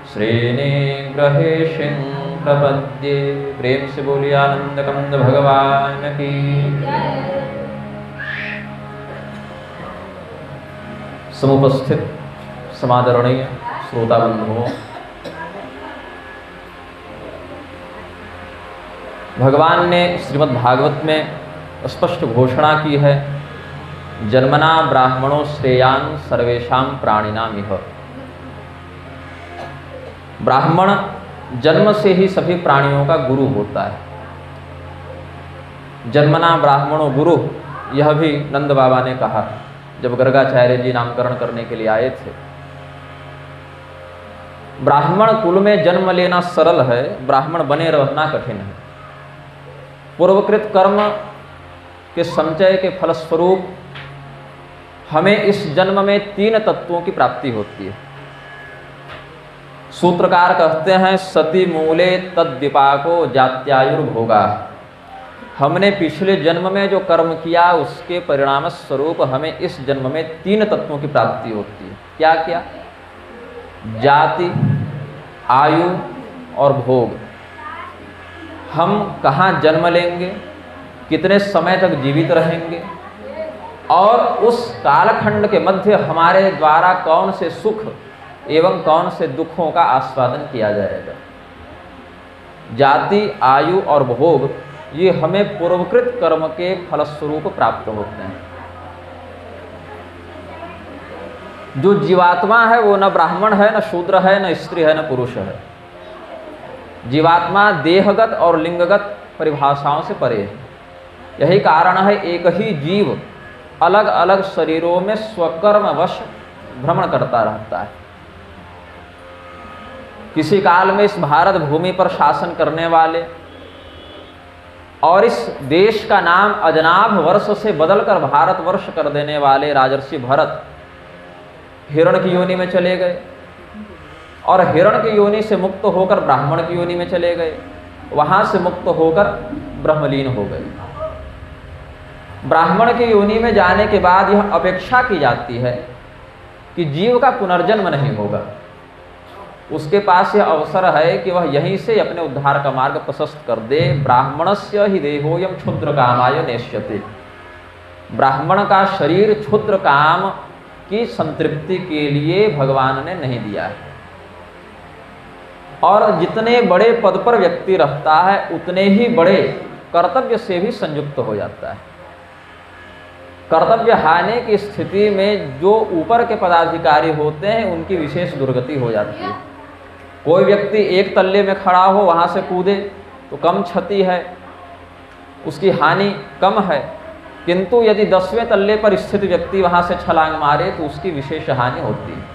श्रेणिग्रहेशं प्रपद्ये। प्रेम से बोलिए आनंद कंद भगवान की। समुपस्थित समादरणीय श्रोता बंधुओं, भगवान ने श्रीमद् भागवत में स्पष्ट घोषणा की है, जन्मना ब्राह्मणों श्रेयान् सर्वेषां प्राणिनां इह। ब्राह्मण जन्म से ही सभी प्राणियों का गुरु होता है। जन्मना ब्राह्मणों गुरु, यह भी नंद बाबा ने कहा जब गर्गाचार्य जी नामकरण करने के लिए आए थे। ब्राह्मण कुल में जन्म लेना सरल है, ब्राह्मण बने रहना कठिन है। पूर्वकृत कर्म के संचय के फलस्वरूप हमें इस जन्म में 3 तत्वों की प्राप्ति होती है। सूत्रकार कहते हैं, सति मूले तद्विपाको जात्यायुर्भोगा। हमने पिछले जन्म में जो कर्म किया उसके परिणाम स्वरूप हमें इस जन्म में 3 तत्वों की प्राप्ति होती है। क्या क्या? जाति, आयु और भोग। हम कहाँ जन्म लेंगे, कितने समय तक जीवित रहेंगे और उस कालखंड के मध्य हमारे द्वारा कौन से सुख एवं कौन से दुखों का आस्वादन किया जाएगा। जाति, आयु और भोग ये हमें पूर्वकृत कर्म के फलस्वरूप प्राप्त होते हैं। जो जीवात्मा है वो न ब्राह्मण है, न शूद्र है, न स्त्री है, न पुरुष है। जीवात्मा देहगत और लिंगगत परिभाषाओं से परे है। यही कारण है एक ही जीव अलग अलग शरीरों में स्वकर्मवश भ्रमण करता रहता है। किसी काल में इस भारत भूमि पर शासन करने वाले और इस देश का नाम अजनाभ वर्ष से बदलकर भारतवर्ष कर देने वाले राजर्षि भरत हिरण की योनि में चले गए और हिरण की योनि से मुक्त होकर ब्राह्मण की योनि में चले गए, वहां से मुक्त होकर ब्रह्मलीन हो गए। ब्राह्मण की योनि में जाने के बाद यह अपेक्षा की जाती है कि जीव का पुनर्जन्म नहीं होगा। उसके पास यह अवसर है कि वह यहीं से अपने उद्धार का मार्ग प्रशस्त कर दे। ब्राह्मणस्य हि देहोयम क्षुद्र कामाय नेष्यते। ब्राह्मण का शरीर क्षुद्र काम की संतृप्ति के लिए भगवान ने नहीं दिया है। और जितने बड़े पद पर व्यक्ति रहता है उतने ही बड़े कर्तव्य से भी संयुक्त हो जाता है। कर्तव्य हानि की स्थिति में जो ऊपर के पदाधिकारी होते हैं उनकी विशेष दुर्गति हो जाती है। कोई व्यक्ति एक तल्ले में खड़ा हो, वहाँ से कूदे तो कम क्षति है, उसकी हानि कम है, किंतु यदि 10वें तल्ले पर स्थित व्यक्ति वहाँ से छलांग मारे तो उसकी विशेष हानि होती है।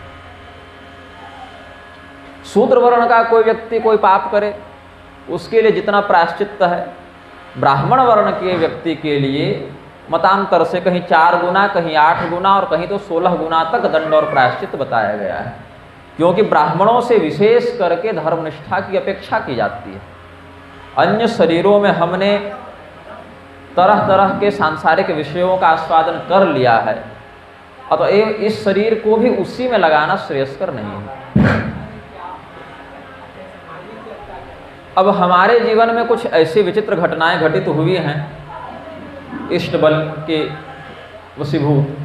शूद्र वर्ण का कोई व्यक्ति कोई पाप करे उसके लिए जितना प्रायश्चित है, ब्राह्मण वर्ण के व्यक्ति के लिए मतांतर से कहीं 4 गुना, कहीं 8 गुना और कहीं तो 16 गुना तक दंड और प्रायश्चित बताया गया है। क्योंकि ब्राह्मणों से विशेष करके धर्मनिष्ठा की अपेक्षा की जाती है। अन्य शरीरों में हमने तरह तरह के सांसारिक विषयों का आस्वादन कर लिया है, अतएव इस शरीर को भी उसी में लगाना श्रेयस्कर नहीं है। अब हमारे जीवन में कुछ ऐसी विचित्र घटनाएं घटित हुई हैं, इष्ट बल के वशीभूत।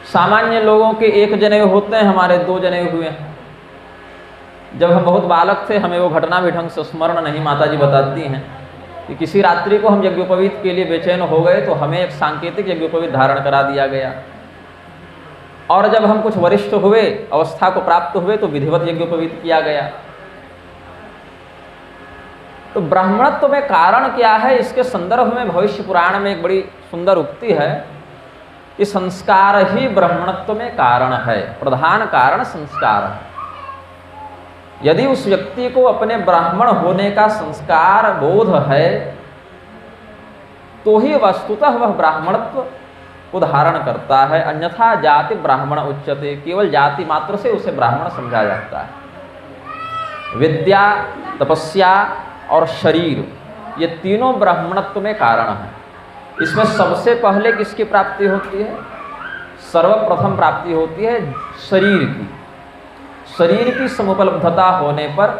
सामान्य लोगों के 1 जनेऊ होते हैं, हमारे 2 जनेऊ हुए हैं। जब हम बहुत बालक थे हमें वो घटना भी ढंग से स्मरण नहीं। माता जी बताती हैं कि किसी रात्रि को हम यज्ञोपवीत के लिए बेचैन हो गए तो हमें एक सांकेतिक यज्ञोपवीत धारण करा दिया गया। और जब हम कुछ वरिष्ठ हुए, अवस्था को प्राप्त हुए, तो विधिवत यज्ञोपवीत किया गया। तो ब्राह्मणत्व में कारण क्या है, इसके संदर्भ में भविष्य पुराण में एक बड़ी सुंदर उक्ति है कि संस्कार ही ब्राह्मणत्व में कारण है। प्रधान कारण संस्कार है। यदि उस व्यक्ति को अपने ब्राह्मण होने का संस्कार बोध है तो ही वस्तुतः वह ब्राह्मणत्व को धारण करता है, अन्यथा जाति ब्राह्मण उच्यते। केवल जाति मात्र से उसे ब्राह्मण समझा जाता है। विद्या, तपस्या और शरीर, ये तीनों ब्राह्मणत्व में कारण हैं। इसमें सबसे पहले किसकी प्राप्ति होती है? सर्वप्रथम प्राप्ति होती है शरीर की। शरीर की समुपलब्धता होने पर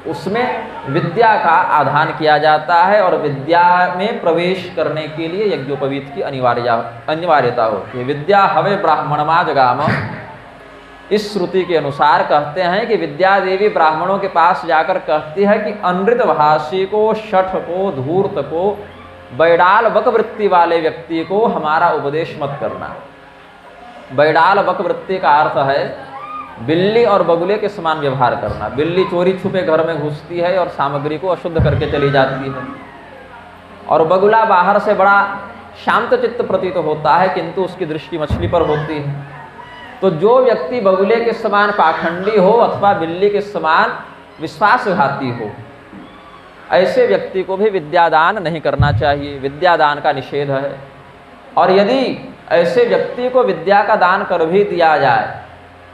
उसमें विद्या का आधान किया जाता है और विद्या में प्रवेश करने के लिए यज्ञोपवीत की अनिवार्यता होती है। विद्या हवे ब्राह्मणमा जगाम, इस श्रुति के अनुसार कहते हैं कि विद्या देवी ब्राह्मणों के पास जाकर कहती है कि अनृत भाषी को, शठ को, धूर्त को, बैडाल बक वृत्ति वाले व्यक्ति को हमारा उपदेश मत करना। बैडाल बक वृत्ति का अर्थ है बिल्ली और बगुले के समान व्यवहार करना। बिल्ली चोरी छुपे घर में घुसती है और सामग्री को अशुद्ध करके चली जाती है, और बगुला बाहर से बड़ा शांत चित्त प्रतीत होता है किंतु उसकी दृष्टि मछली पर होती है। तो जो व्यक्ति बगुले के समान पाखंडी हो अथवा बिल्ली के समान विश्वासघाती हो, ऐसे व्यक्ति को भी विद्यादान नहीं करना चाहिए। विद्यादान का निषेध है। और यदि ऐसे व्यक्ति को विद्या का दान कर भी दिया जाए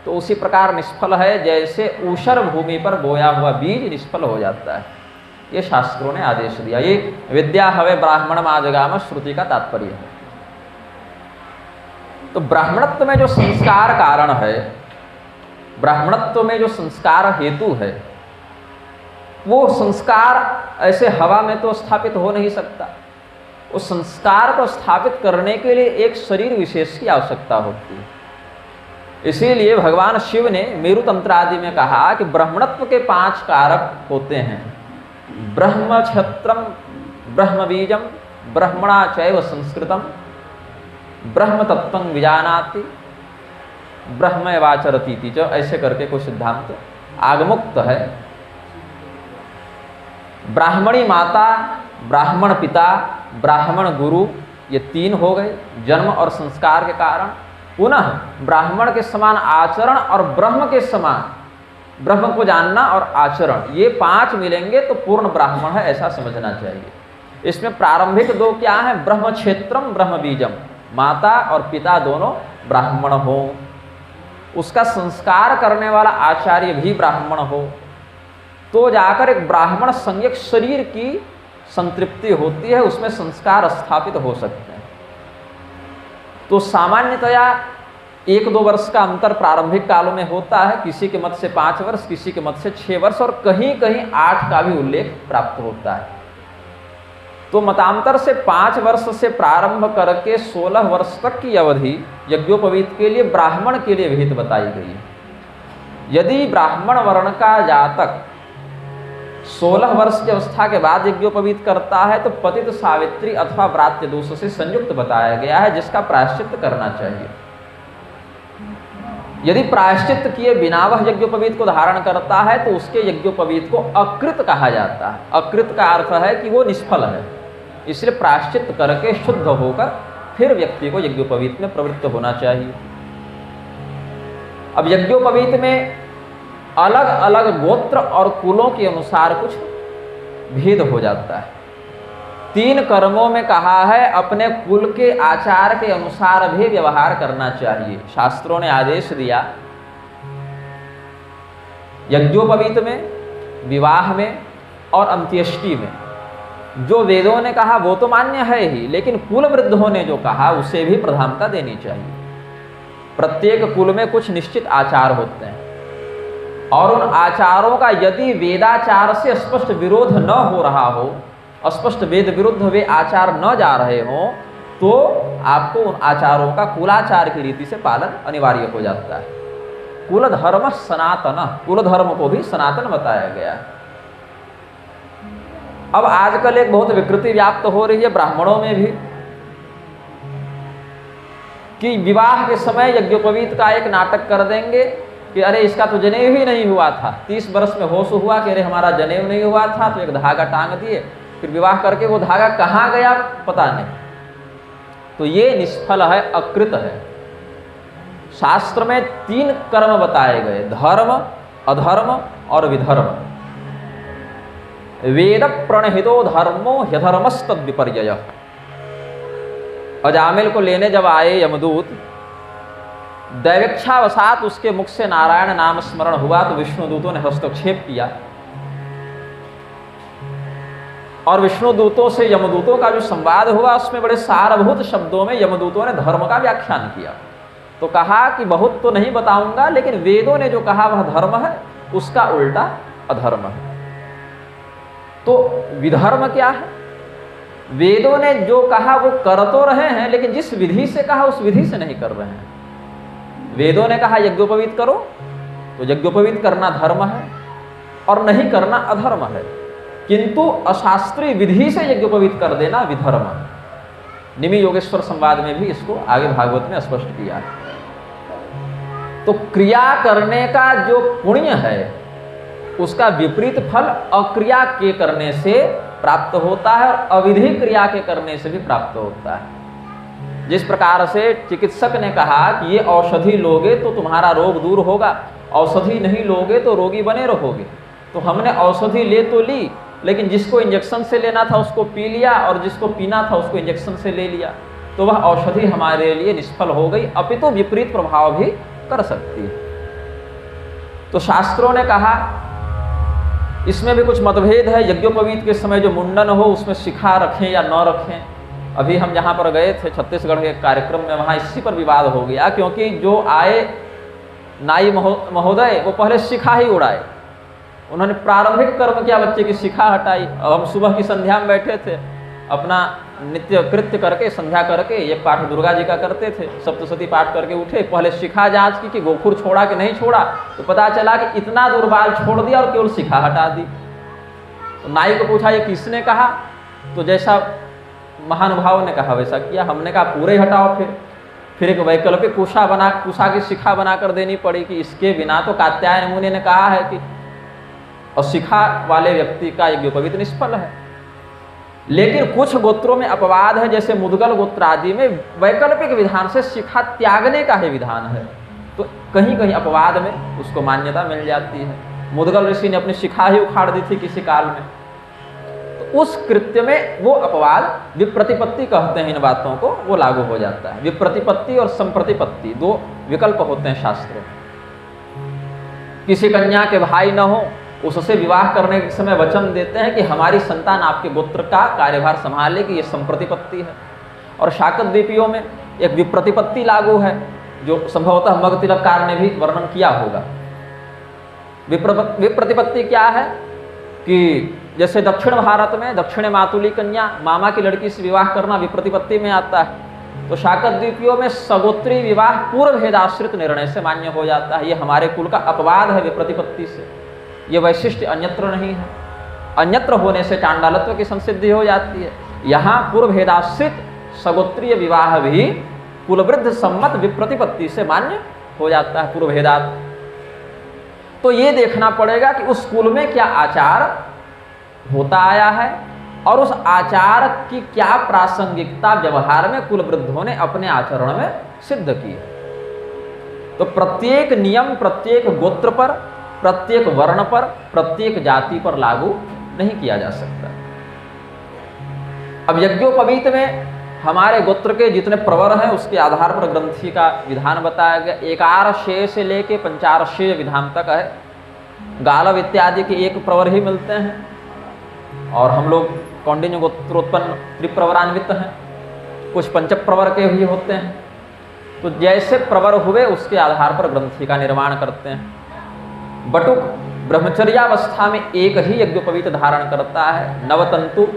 तो उसी प्रकार निष्फल है जैसे ऊषर भूमि पर बोया हुआ बीज निष्फल हो जाता है। ये शास्त्रों ने आदेश दिया। ये विद्या हवे ब्राह्मण माजगाम श्रुति का तात्पर्य है। तो ब्राह्मणत्व में जो संस्कार कारण है, ब्राह्मणत्व में जो संस्कार हेतु है, वो संस्कार ऐसे हवा में तो स्थापित हो नहीं सकता। उस संस्कार को स्थापित करने के लिए एक शरीर विशेष की आवश्यकता होती है। इसीलिए भगवान शिव ने मेरु तंत्र आदि में कहा कि ब्राह्मणत्व के 5 कारक होते हैं। ब्रह्म क्षत्रम, ब्रह्म बीजम, ब्रह्मणा चैव संस्कृतम, ब्रह्म तत्वं विजानाति, ब्रह्म वाचरतीति च, ऐसे करके कोई सिद्धांत आगमुक्त है। ब्राह्मणी माता, ब्राह्मण पिता, ब्राह्मण गुरु, ये 3 हो गए जन्म और संस्कार के कारण। पुनः ब्राह्मण के समान आचरण और ब्रह्म के समान, ब्रह्म को जानना और आचरण, ये 5 मिलेंगे तो पूर्ण ब्राह्मण है, ऐसा समझना चाहिए। इसमें प्रारंभिक 2 क्या है? ब्रह्म क्षेत्रम, ब्रह्म बीजम, माता और पिता दोनों ब्राह्मण हो, उसका संस्कार करने वाला आचार्य भी ब्राह्मण हो, तो जाकर एक ब्राह्मण संज्ञक शरीर की संतृप्ति होती है, उसमें संस्कार स्थापित हो सकते हैं। तो सामान्यतया 1-2 वर्ष का अंतर प्रारंभिक कालों में होता है। किसी के मत से 5 वर्ष, किसी के मत से 6 वर्ष और कहीं कहीं 8 का भी उल्लेख प्राप्त होता है। तो मतांतर से 5 वर्ष से प्रारंभ करके 16 वर्ष तक की अवधि यज्ञोपवीत के लिए ब्राह्मण के लिए विहित बताई गई है। यदि ब्राह्मण वर्ण का जातक 16 वर्ष की अवस्था के बाद यज्ञोपवीत करता है तो पतित सावित्री अथवा व्रात्य दोष से संयुक्त बताया गया है, जिसका प्रायश्चित करना चाहिए। यदि प्रायश्चित किए बिना वह यज्ञोपवीत को धारण करता है तो उसके यज्ञोपवीत को अकृत कहा जाता है। अकृत का अर्थ है कि वो निष्फल है। इसलिए प्रायश्चित करके शुद्ध होकर फिर व्यक्ति को यज्ञोपवीत में प्रवृत्त होना चाहिए। अब यज्ञोपवीत में अलग अलग गोत्र और कुलों के अनुसार कुछ भेद हो जाता है। 3 कर्मों में कहा है अपने कुल के आचार के अनुसार भी व्यवहार करना चाहिए। शास्त्रों ने आदेश दिया यज्ञोपवीत में, विवाह में और अंत्येष्टि में। जो वेदों ने कहा वो तो मान्य है ही, लेकिन कुल वृद्धों ने जो कहा उसे भी प्रधानता देनी चाहिए। प्रत्येक कुल में कुछ निश्चित आचार होते हैं और उन आचारों का यदि वेदाचार से स्पष्ट विरोध न हो रहा हो, स्पष्ट वेद विरुद्ध वे आचार न जा रहे हों, तो आपको उन आचारों का कुलाचार की रीति से पालन अनिवार्य हो जाता है। कुल धर्म सनातन, कुल धर्म को भी सनातन बताया गया है। अब आजकल एक बहुत विकृति व्याप्त हो रही है ब्राह्मणों में भी कि विवाह के समय यज्ञोपवीत का एक नाटक कर देंगे कि अरे इसका तो जनेऊ ही नहीं हुआ था। 30 वर्ष में होश हुआ कि अरे हमारा जनेऊ नहीं हुआ था, तो एक धागा टांग दिए, फिर विवाह करके वो धागा कहाँ गया पता नहीं। तो ये निष्फल है, अकृत है। शास्त्र में 3 कर्म बताए गए, धर्म, अधर्म और विधर्म। वेद प्रणहितो धर्मो ह्यधर्मस्तद विपर्यय। अजामिल को लेने जब आए यमदूत, दैवेक्षावसात उसके मुख से नारायण नाम स्मरण हुआ तो विष्णुदूतों ने हस्तक्षेप किया और विष्णुदूतों से यमदूतों का जो संवाद हुआ उसमें बड़े सारभूत शब्दों में यमदूतों ने धर्म का व्याख्यान किया। तो कहा कि बहुत तो नहीं बताऊंगा, लेकिन वेदों ने जो कहा वह धर्म है, उसका उल्टा अधर्म है। तो विधर्म क्या है? वेदों ने जो कहा वो कर तो रहे हैं, लेकिन जिस विधि से कहा उस विधि से नहीं कर रहे हैं। वेदों ने कहा यज्ञोपवीत करो, तो यज्ञोपवीत करना धर्म है और नहीं करना अधर्म है, किंतु अशास्त्रीय विधि से यज्ञोपवीत कर देना विधर्म है। निमि योगेश्वर संवाद में भी इसको आगे भागवत में स्पष्ट किया है। तो क्रिया करने का जो पुण्य है उसका विपरीत फल अक्रिया के करने से प्राप्त होता है और अविधि क्रिया के करने से भी प्राप्त होता है। जिस प्रकार से चिकित्सक ने कहा कि ये औषधि लोगे तो तुम्हारा रोग दूर होगा, औषधि नहीं लोगे तो रोगी बने रहोगे, तो हमने औषधि ले तो ली, लेकिन जिसको इंजेक्शन से लेना था उसको पी लिया और जिसको पीना था उसको इंजेक्शन से ले लिया, तो वह औषधि हमारे लिए निष्फल हो गई, अपितु विपरीत प्रभाव भी कर सकती है। तो शास्त्रों ने कहा इसमें भी कुछ मतभेद है। यज्ञोपवीत के समय जो मुंडन हो उसमें शिखा रखें या न रखें। अभी हम जहाँ पर गए थे छत्तीसगढ़ के कार्यक्रम में, वहाँ इसी पर विवाद हो गया, क्योंकि जो आए नाई महोदय वो पहले शिखा ही उड़ाए। उन्होंने प्रारंभिक कर्म किया, बच्चे की शिखा हटाई। अब हम सुबह की संध्या में बैठे थे, अपना नित्य कृत्य करके संध्या करके, ये पाठ दुर्गा जी का करते थे, सप्तशती पाठ करके उठे, पहले शिखा जांच की कि गोखुर छोड़ा कि नहीं छोड़ा, तो पता चला कि इतना दूर बाल छोड़ दिया और केवल शिखा हटा दी। तो नाई को पूछा ये किसने कहा, तो जैसा महानुभाव ने कहा वैसा किया। हमने कहा पूरे हटाओ। फिर एक वैकल्पिक कुशा की शिखा बनाकर देनी पड़ी कि इसके बिना तो कात्यायन मुनि ने कहा है कि और शिखा वाले व्यक्ति का यज्ञोपवीत निष्फल है। लेकिन कुछ गोत्रों में अपवाद है, जैसे मुदगल गोत्र आदि में वैकल्पिक विधान से शिखा त्यागने का ही विधान है, तो कहीं कहीं अपवाद में उसको मान्यता मिल जाती है। मुदगल ऋषि ने अपनी शिखा ही उखाड़ दी थी किसी काल में, तो उस कृत्य में वो अपवाद, विप्रतिपत्ति कहते हैं इन बातों को, वो लागू हो जाता है। विप्रतिपत्ति और संप्रतिपत्ति दो विकल्प होते हैं शास्त्रों में। किसी कन्या के भाई न हो, उससे विवाह करने के समय वचन देते हैं कि हमारी संतान आपके गोत्र का कार्यभार संभालेगी, ये संप्रतिपत्ति है। और शाकत द्वीपियों में एक विप्रतिपत्ति लागू है, जो संभवतः मग तिलककार ने भी वर्णन किया होगा। विप्रतिपत्ति क्या है कि जैसे दक्षिण भारत में दक्षिण मातुली कन्या, मामा की लड़की से विवाह करना विप्रतिपत्ति में आता है, तो शाकत द्वीपियों में सगोत्री विवाह पूर्व भेदाश्रित निर्णय से मान्य हो जाता है। ये हमारे कुल का अपवाद है विप्रतिपत्ति से, ये वैशिष्ट अन्यत्र नहीं है। अन्यत्र होने से चांडालत्व की संसिद्धि हो जाती है। यहाँ पूर्व भेदाश्रित सगोत्रीय विवाह भी कुलवृद्ध सम्मत विप्रतिपत्ति से मान्य हो जाता है पूर्व भेदात। तो ये देखना पड़ेगा कि उस कुल में क्या आचार होता आया है और उस आचार की क्या प्रासंगिकता व्यवहार में कुलवृद्धों ने अपने आचरण में सिद्ध की है। तो प्रत्येक नियम प्रत्येक गोत्र पर, प्रत्येक वर्ण पर, प्रत्येक जाति पर लागू नहीं किया जा सकता। अब यज्ञोपवीत में हमारे गोत्र के जितने प्रवर हैं उसके आधार पर ग्रंथि का विधान बताया गया। एकारशेय से लेके पंचारशेय विधान तक है। गालव इत्यादि के एक प्रवर ही मिलते हैं और हम लोग कौंडिन्य गोत्रोत्पन्न त्रिप्रवरान्वित हैं, कुछ पंचप्रवर के भी होते हैं। तो जैसे प्रवर हुए उसके आधार पर ग्रंथि का निर्माण करते हैं। बटुक ब्रह्मचर्यावस्था में एक ही यज्ञोपवीत धारण करता है, नवतंतु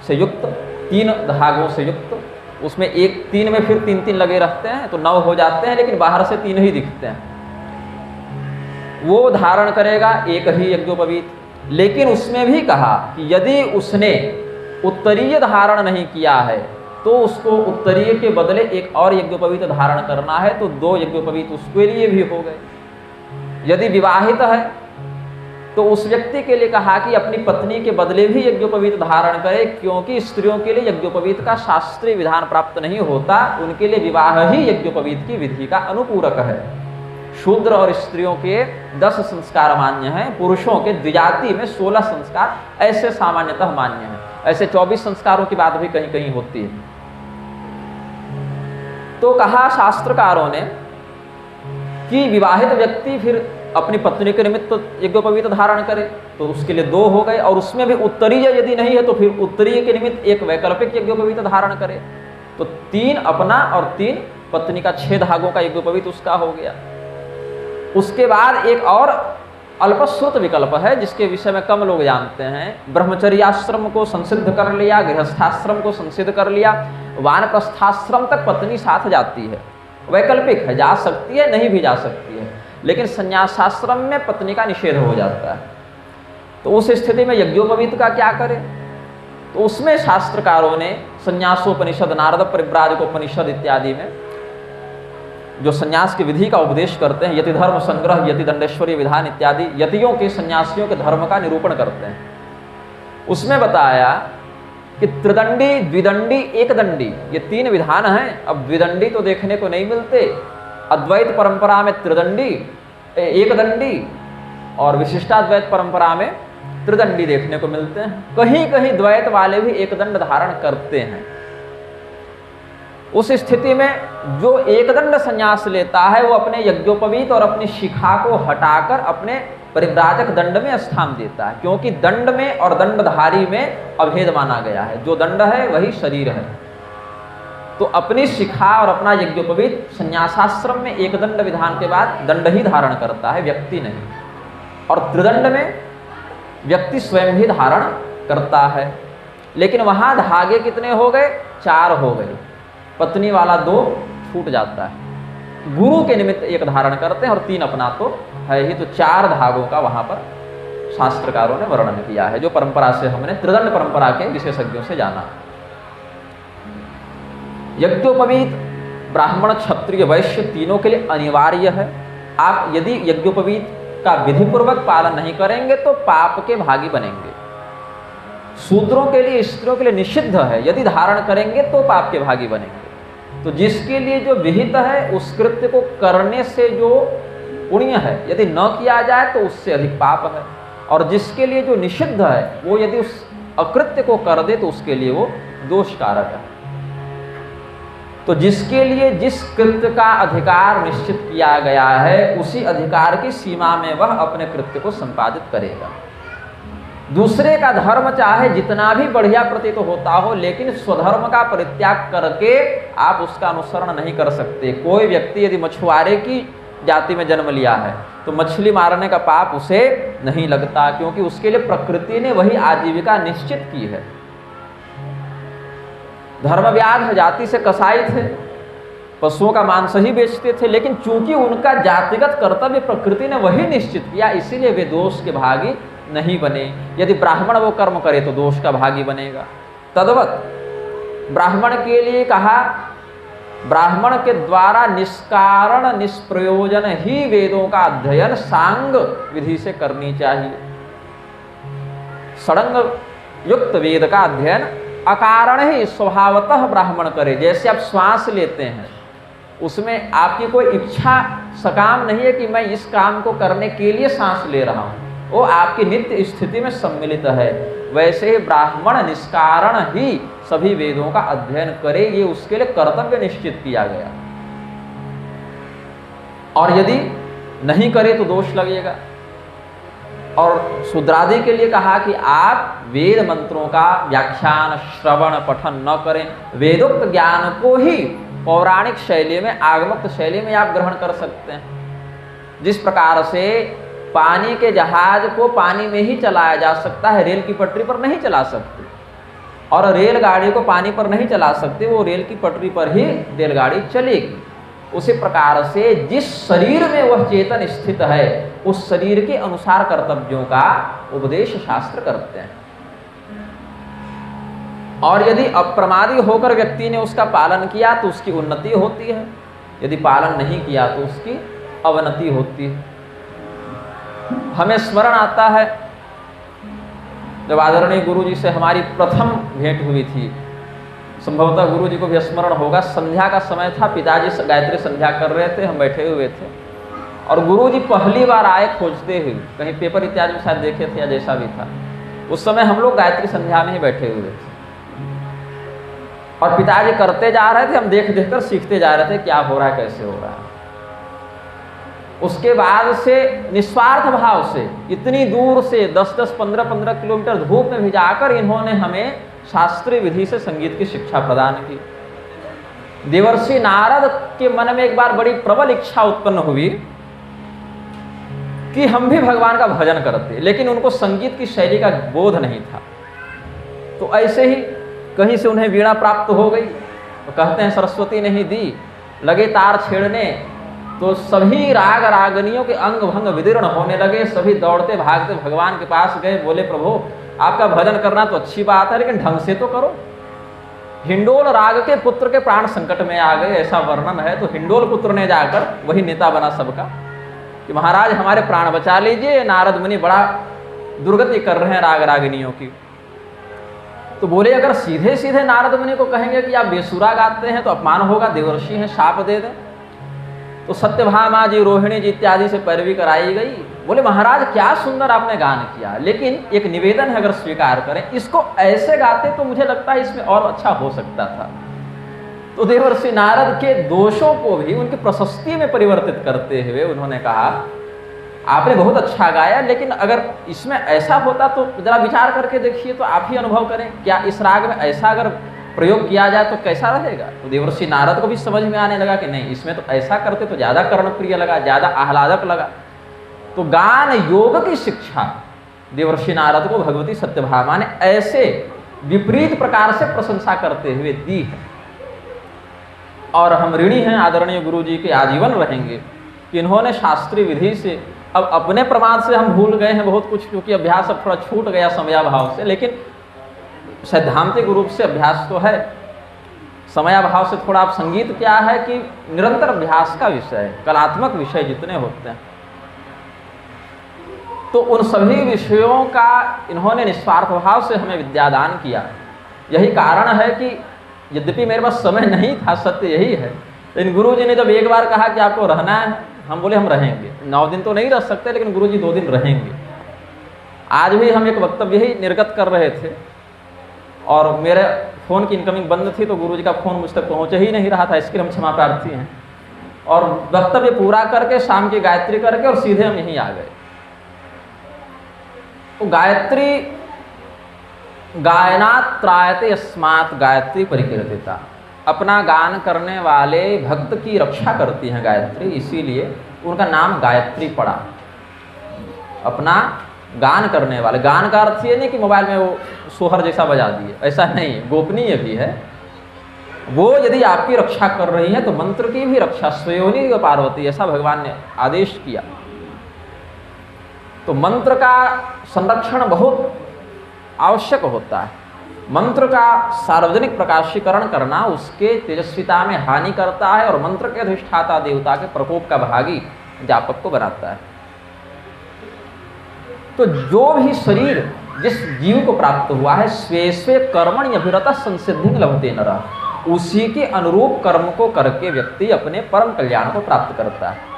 से युक्त, 3 धागों से युक्त। उसमें एक 3 में फिर 3-3 लगे रहते हैं तो 9 हो जाते हैं, लेकिन बाहर से 3 ही दिखते हैं। वो धारण करेगा एक ही यज्ञोपवीत। लेकिन उसमें भी कहा कि यदि उसने उत्तरीय धारण नहीं किया है तो उसको उत्तरीय के बदले एक और यज्ञोपवीत धारण करना है, तो 2 यज्ञोपवीत उसके लिए भी हो गए। यदि विवाहित है तो उस व्यक्ति के लिए कहा कि अपनी पत्नी के बदले भी यज्ञोपवीत धारण करे, क्योंकि स्त्रियों के लिए यज्ञोपवीत का शास्त्रीय विधान प्राप्त नहीं होता, उनके लिए विवाह ही यज्ञोपवीत की विधि का अनुपूरक है। शूद्र और स्त्रियों के 10 संस्कार मान्य हैं, पुरुषों के द्विजाति में 16 संस्कार ऐसे सामान्यतः मान्य हैं। ऐसे 24 संस्कारों की बात भी कहीं कहीं होती है। तो कहा शास्त्रकारों ने कि विवाहित व्यक्ति फिर अपनी पत्नी के निमित्त यज्ञोपवीत धारण करे, तो उसके लिए 2 हो गए। और उसमें भी उत्तरीय यदि नहीं है तो फिर उत्तरीय के निमित्त एक वैकल्पिक यज्ञोपवीत धारण करे, तो 3 अपना और 3 पत्नी का 6 धागों का यज्ञोपवीत उसका हो गया। उसके बाद एक और अल्पश्रुत विकल्प है जिसके विषय में कम लोग जानते हैं। ब्रह्मचर्याश्रम को संसिद्ध कर लिया, गृहस्थाश्रम को संसिद्ध कर लिया, वानप्रस्थाश्रम तक पत्नी साथ जाती है, वैकल्पिक है, जा सकती है नहीं भी जा सकती है, लेकिन संन्यासाश्रम में पत्नी का निषेध हो जाता है। तो उस स्थिति में यज्ञोपवीत का क्या करें? तो उसमें शास्त्रकारों ने संन्यासोपनिषद, नारद परिव्राजकोपनिषद इत्यादि में जो संन्यास की विधि का उपदेश करते हैं, यति धर्म संग्रह, यति दंडेश्वरी विधान इत्यादि यतियों के, सन्यासियों के धर्म का निरूपण करते हैं। उसमें बताया कि त्रिदंडी, द्विदंडी, एकदंडी, ये 3 विधान हैं। अब द्विदंडी तो देखने को नहीं मिलते, अद्वैत परंपरा में त्रिदंडी, एकदंडी, और विशिष्टाद्वैत परंपरा में त्रिदंडी देखने को मिलते हैं। कहीं कहीं द्वैत वाले भी एकदंड धारण करते हैं। उस स्थिति में जो एकदंड संन्यास लेता है वो अपने यज्ञोपवीत और अपनी शिखा को हटाकर अपने परिव्राजक दंड में स्थान देता है, क्योंकि दंड में और दंडधारी में अभेद माना गया है। जो दंड है वही शरीर है। तो अपनी शिखा और अपना यज्ञोपवीत संन्यासाश्रम में एक दंड विधान के बाद दंड ही धारण करता है, व्यक्ति नहीं। और त्रिदंड में व्यक्ति स्वयं ही धारण करता है। लेकिन वहां धागे कितने हो गए? 4 हो गए। पत्नी वाला 2 छूट जाता है। गुरु के निमित्त 1 धारण करते हैं और 3 अपना तो है ही। तो 4 धागों का वहां पर शास्त्रकारों ने वर्णन किया है, जो परंपरा से हमने त्रिदंड परंपरा के विशेषज्ञों से जाना। यज्ञोपवीत ब्राह्मण, क्षत्रिय, वैश्य तीनों के लिए अनिवार्य है। आप यदि यज्ञोपवीत का विधिपूर्वक पालन नहीं करेंगे तो पाप के भागी बनेंगे। शूद्रों के लिए, स्त्रियों के लिए निषिद्ध है, यदि धारण करेंगे तो पाप के भागी बनेंगे। तो जिसके लिए जो विहित है उस कृत्य को करने से जो पुण्य है, यदि न किया जाए तो उससे अधिक पाप है। और जिसके लिए जो निषिद्ध है वो यदि उस अकृत्य को कर दे तो उसके लिए वो दोष कारक है। तो जिसके लिए जिस कृत्य का अधिकार निश्चित किया गया है उसी अधिकार की सीमा में वह अपने कृत्य को संपादित करेगा। दूसरे का धर्म चाहे जितना भी बढ़िया प्रतीत होता हो, लेकिन स्वधर्म का परित्याग करके आप उसका अनुसरण नहीं कर सकते। कोई व्यक्ति यदि मछुआरे की जाति में जन्म लिया है तो मछली मारने का पाप उसे नहीं लगता, क्योंकि उसके लिए प्रकृति ने वही आजीविका निश्चित की है। धर्मव्याध जाति से कसाई थे, पशुओं का मांस ही बेचते थे, लेकिन चूंकि उनका जातिगत कर्तव्य प्रकृति ने वही निश्चित किया, इसीलिए वे दोष के भागी नहीं बने। यदि ब्राह्मण वो कर्म करे तो दोष का भागी बनेगा। तद्वत ब्राह्मण के लिए कहा, ब्राह्मण के द्वारा निष्कारण निष्प्रयोजन ही वेदों का अध्ययन सांग विधि से करनी चाहिए। षडंग युक्त वेद का अध्ययन अकारण ही स्वभावतः ब्राह्मण करे। जैसे आप श्वास लेते हैं, उसमें आपकी कोई इच्छा सकाम नहीं है कि मैं इस काम को करने के लिए सांस ले रहा हूँ, वो आपकी नित्य स्थिति में सम्मिलित है। वैसे ही ब्राह्मण निष्कारण ही सभी वेदों का अध्ययन करे, ये उसके लिए कर्तव्य निश्चित किया गया। और यदि नहीं करे तो दोष लगेगा। और शूद्रादि के लिए कहा कि आप वेद मंत्रों का व्याख्यान, श्रवण, पठन न करें। वेदोक्त ज्ञान को ही पौराणिक शैली में, आगमोक्त शैली में आप ग्रहण कर सकते हैं। जिस प्रकार से पानी के जहाज को पानी में ही चलाया जा सकता है, रेल की पटरी पर नहीं चला सकते, और रेलगाड़ी को पानी पर नहीं चला सकते, वो रेल की पटरी पर ही रेलगाड़ी चलेगी। उसी प्रकार से जिस शरीर में वह चेतन स्थित है उस शरीर के अनुसार कर्तव्यों का उपदेश शास्त्र करते हैं। और यदि अप्रमादी होकर व्यक्ति ने उसका पालन किया तो उसकी उन्नति होती है, यदि पालन नहीं किया तो उसकी अवनति होती है। हमें स्मरण आता है जब आदरणीय गुरु जी से हमारी प्रथम भेंट हुई थी, संभवतः गुरु जी को भी स्मरण होगा। संध्या का समय था, पिताजी गायत्री संध्या कर रहे थे, हम बैठे हुए थे, और गुरु जी पहली बार आए खोजते हुए, कहीं पेपर इत्यादि में शायद देखे थे या जैसा भी था। उस समय हम लोग गायत्री संध्या में ही बैठे हुए थे, और पिताजी करते जा रहे थे, हम देख देख कर सीखते जा रहे थे क्या हो रहा है, कैसे हो रहा है। उसके बाद से निस्वार्थ भाव से इतनी दूर से 10-10, 15-15 किलोमीटर धूप में भिजाकर इन्होंने हमें शास्त्रीय विधि से संगीत की शिक्षा प्रदान की। देवर्षि नारद के मन में एक बार बड़ी प्रबल इच्छा उत्पन्न हुई कि हम भी भगवान का भजन करते, लेकिन उनको संगीत की शैली का बोध नहीं था। तो ऐसे ही कहीं से उन्हें वीणा प्राप्त हो गई, तो कहते हैं सरस्वती ने ही दी, लगे तार छेड़ने, तो सभी राग रागनियों के अंग भंग विदीर्ण होने लगे। सभी दौड़ते भागते भगवान के पास गए, बोले प्रभु आपका भजन करना तो अच्छी बात है, लेकिन ढंग से तो करो। हिंडोल राग के पुत्र के प्राण संकट में आ गए, ऐसा वर्णन है। तो हिंडोल पुत्र ने जाकर वही नेता बना सबका कि महाराज हमारे प्राण बचा लीजिए, नारद मुनि बड़ा दुर्गति कर रहे हैं राग रागिनियों की। तो बोले अगर सीधे सीधे नारद मुनि को कहेंगे कि आप बेसुरा गाते हैं तो अपमान होगा, देवर्षि हैं, शाप दे दें। तो सत्यभामा जी, रोहिणी जी इत्यादि से पैरवी कराई गई। बोले महाराज क्या सुंदर आपने गान किया, लेकिन एक निवेदन है अगर स्वीकार करें, इसको ऐसे गाते तो मुझे लगता है इसमें और अच्छा हो सकता था। तो देवर्षि नारद के दोषों को भी उनकी प्रशस्ति में परिवर्तित करते हुए उन्होंने कहा आपने बहुत अच्छा गाया, लेकिन अगर इसमें ऐसा होता तो जरा विचार करके देखिए, तो आप ही अनुभव करें, क्या इस राग में ऐसा अगर प्रयोग किया जाए तो कैसा रहेगा। तो देवर्षि नारद को भी समझ में आने लगा कि नहीं, इसमें तो ऐसा करते तो ज़्यादा कर्णप्रिय लगा, ज़्यादा आह्लादक लगा। तो गान योग की शिक्षा देवर्षि नारद को भगवती सत्यभामा ने ऐसे विपरीत प्रकार से प्रशंसा करते हुए दी है। और हम ऋणी हैं आदरणीय गुरु जी के, आजीवन रहेंगे कि इन्होंने शास्त्रीय विधि से, अब अपने प्रमाद से हम भूल गए हैं बहुत कुछ, क्योंकि अभ्यास अब थोड़ा छूट गया समयाभाव से, लेकिन सैद्धांतिक रूप से अभ्यास तो है। समयाभाव से थोड़ा, आप संगीत क्या है कि निरंतर अभ्यास का विषय है, कलात्मक विषय जितने होते हैं, तो उन सभी विषयों का इन्होंने निस्वार्थ भाव से हमें विद्यादान किया। यही कारण है कि यद्यपि मेरे पास समय नहीं था, सत्य यही है, लेकिन गुरु जी ने जब एक बार कहा कि आपको रहना है, हम बोले हम रहेंगे। 9 दिन तो नहीं रह सकते, लेकिन गुरु जी 2 दिन रहेंगे। आज भी हम एक वक्तव्य ही निर्गत कर रहे थे और मेरे फ़ोन की इनकमिंग बंद थी, तो गुरु जी का फ़ोन मुझ तक पहुँच ही नहीं रहा था, इसके लिए हम क्षमा प्रार्थी हैं। और वक्तव्य पूरा करके शाम की गायत्री करके और सीधे हम यहीं आ गए। तो गायत्री गायनात् त्रायते अस्मात् गायत्री परिकीर्तिता, अपना गान करने वाले भक्त की रक्षा करती हैं गायत्री, इसीलिए उनका नाम गायत्री पड़ा। अपना गान करने वाले, गान का अर्थ ये नहीं कि मोबाइल में वो सोहर जैसा बजा दिए, ऐसा नहीं, गोपनीय भी है। वो यदि आपकी रक्षा कर रही है तो मंत्र की भी रक्षा, स्वयोनि पार्वती, ऐसा भगवान ने आदेश किया। तो मंत्र का संरक्षण बहुत आवश्यक होता है। मंत्र का सार्वजनिक प्रकाशीकरण करना उसके तेजस्विता में हानि करता है और मंत्र के अधिष्ठाता देवता के प्रकोप का भागी जापक को बनाता है। तो जो भी शरीर जिस जीव को प्राप्त हुआ है, स्वे स्वे कर्मणि अभिरतः संसिद्धिं लभते नरः, उसी के अनुरूप कर्म को करके व्यक्ति अपने परम कल्याण को प्राप्त करता है।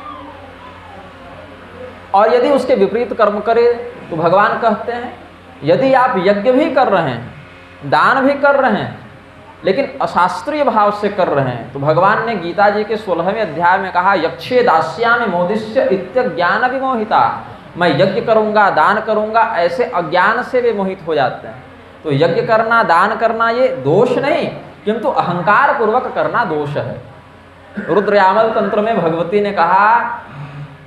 और यदि उसके विपरीत कर्म करे तो भगवान कहते हैं यदि आप यज्ञ भी कर रहे हैं, दान भी कर रहे हैं, लेकिन अशास्त्रीय भाव से कर रहे हैं, तो भगवान ने गीता जी के 16वें अध्याय में कहा यक्षे दास्यामि मोदिष्य इत्यज्ञान विमोहिता, मैं यज्ञ करूंगा, दान करूंगा, ऐसे अज्ञान से वे मोहित हो जाते हैं। तो यज्ञ करना, दान करना ये दोष नहीं, किंतु अहंकार पूर्वक करना दोष है। रुद्रयामल तंत्र में भगवती ने कहा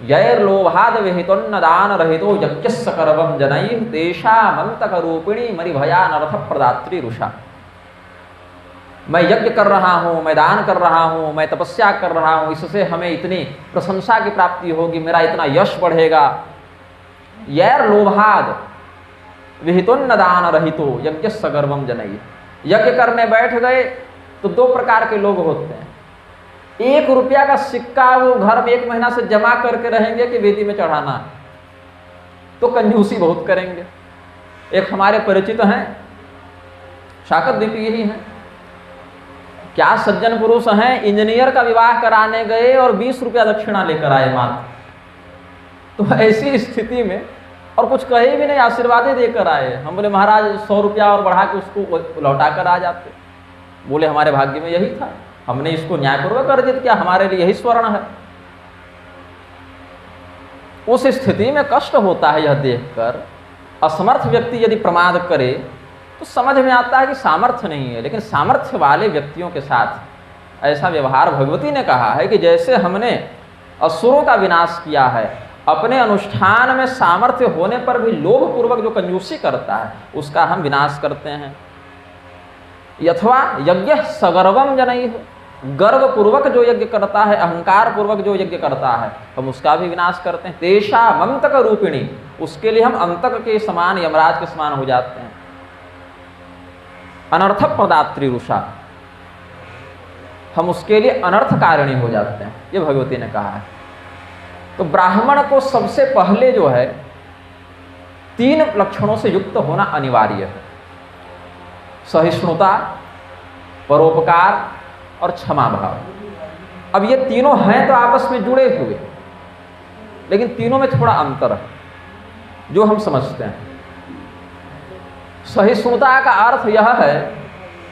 यैर्लोभाद विहितोन्न दान रहितो यज्ञस्य कर्मं जनैः तेषामन्तक रूपिणी मरिभयानर्थ प्रदात्री रुषा। मैं यज्ञ कर रहा हूँ, मैं दान कर रहा हूँ, मैं तपस्या कर रहा हूँ, इससे हमें इतनी प्रशंसा की प्राप्ति होगी, मेरा इतना यश बढ़ेगा। यैर्लोभाद विहितोन्न दान रहितो यज्ञस्य कर्मं जनैः। यज्ञ करने बैठ गए तो 2 प्रकार के लोग होते हैं। 1 रुपया का सिक्का वो घर में 1 महीना से जमा करके रहेंगे कि वेदी में चढ़ाना, तो कंजूसी बहुत करेंगे। एक हमारे परिचित हैं, शाकत दीपी यही हैं, क्या सज्जन पुरुष हैं, इंजीनियर का विवाह कराने गए और 20 रुपया दक्षिणा लेकर आए मात्र। तो ऐसी स्थिति में और कुछ कहे भी नहीं, आशीर्वाद ही देकर आए। हम बोले महाराज 100 रुपया और बढ़ा के उसको लौटा कर आ जाते। बोले हमारे भाग्य में यही था, हमने इसको न्यायपूर्वक अर्जित किया, हमारे लिए यही स्वर्ण है। उस स्थिति में कष्ट होता है यह देखकर। असमर्थ व्यक्ति यदि प्रमाद करे तो समझ में आता है कि सामर्थ्य नहीं है, लेकिन सामर्थ्य वाले व्यक्तियों के साथ ऐसा व्यवहार भगवती ने कहा है कि जैसे हमने असुरों का विनाश किया है, अपने अनुष्ठान में सामर्थ्य होने पर भी लोभ पूर्वक जो कंजूसी करता है उसका हम विनाश करते हैं। यथवा यज्ञ सगर्वम जनैः, गर्व पूर्वक जो यज्ञ करता है, अहंकार पूर्वक जो यज्ञ करता है, हम उसका भी विनाश करते हैं। तेषा मंतक रूपिणी, उसके लिए हम अंतक के समान, यमराज के समान हो जाते हैं। अनर्थ प्रदात्री रुषा, हम उसके लिए अनर्थ कारिणी हो जाते हैं, ये भगवती ने कहा है। तो ब्राह्मण को सबसे पहले जो है 3 लक्षणों से युक्त होना अनिवार्य है। सहिष्णुता, परोपकार और क्षमा भाव। अब ये तीनों हैं तो आपस में जुड़े हुए, लेकिन तीनों में थोड़ा अंतर है जो हम समझते हैं। सहिष्णुता का अर्थ यह है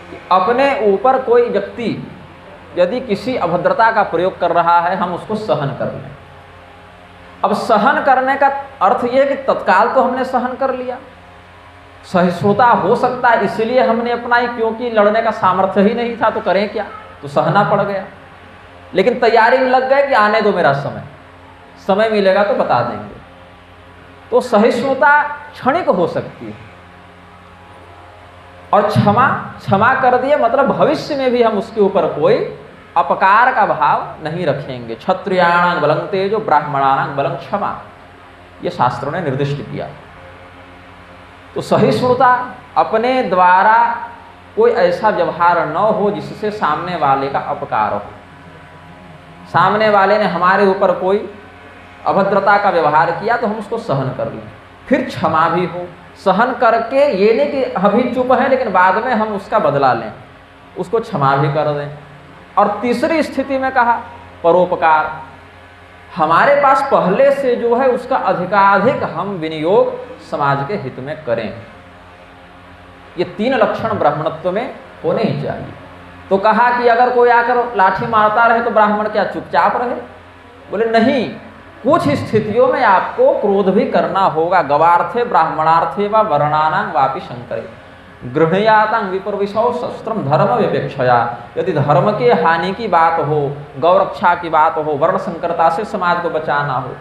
कि अपने ऊपर कोई व्यक्ति यदि किसी अभद्रता का प्रयोग कर रहा है, हम उसको सहन कर लें। अब सहन करने का अर्थ यह है कि तत्काल तो हमने सहन कर लिया। सहिष्णुता हो सकता है इसलिए हमने अपनाई क्योंकि लड़ने का सामर्थ्य ही नहीं था, तो करें क्या, तो सहना पड़ गया। लेकिन तैयारी में लग गए कि आने दो मेरा समय मिलेगा तो बता देंगे। तो सहिष्णुता क्षणिक हो सकती है। और क्षमा कर दिए मतलब भविष्य में भी हम उसके ऊपर कोई अपकार का भाव नहीं रखेंगे। क्षत्रियाणां बलं तेजो ब्राह्मणानां बलं क्षमा, ये शास्त्रों ने निर्दिष्ट किया। तो सहिष्णुता, अपने द्वारा कोई ऐसा व्यवहार न हो जिससे सामने वाले का अपकार हो। सामने वाले ने हमारे ऊपर कोई अभद्रता का व्यवहार किया तो हम उसको सहन कर लें। फिर क्षमा भी हो, सहन करके ये नहीं कि अभी चुप है लेकिन बाद में हम उसका बदला लें, उसको क्षमा भी कर दें। और तीसरी स्थिति में कहा परोपकार, हमारे पास पहले से जो है उसका अधिकाधिक हम विनियोग समाज के हित में करें। ये 3 लक्षण ब्राह्मणत्व में होने ही चाहिए। तो कहा कि अगर कोई आकर लाठी मारता रहे तो ब्राह्मण क्या चुपचाप रहे? बोले नहीं, कुछ स्थितियों में आपको क्रोध भी करना होगा। गवार्थे ब्राह्मणार्थे व वर्णानां वापि शंकरे गृह्णातां विप्रविशौ शस्त्रम धर्म व्यपेक्षया। यदि धर्म के हानि की बात हो, गौरक्षा की बात हो, वर्ण संकरता से समाज को बचाना हो,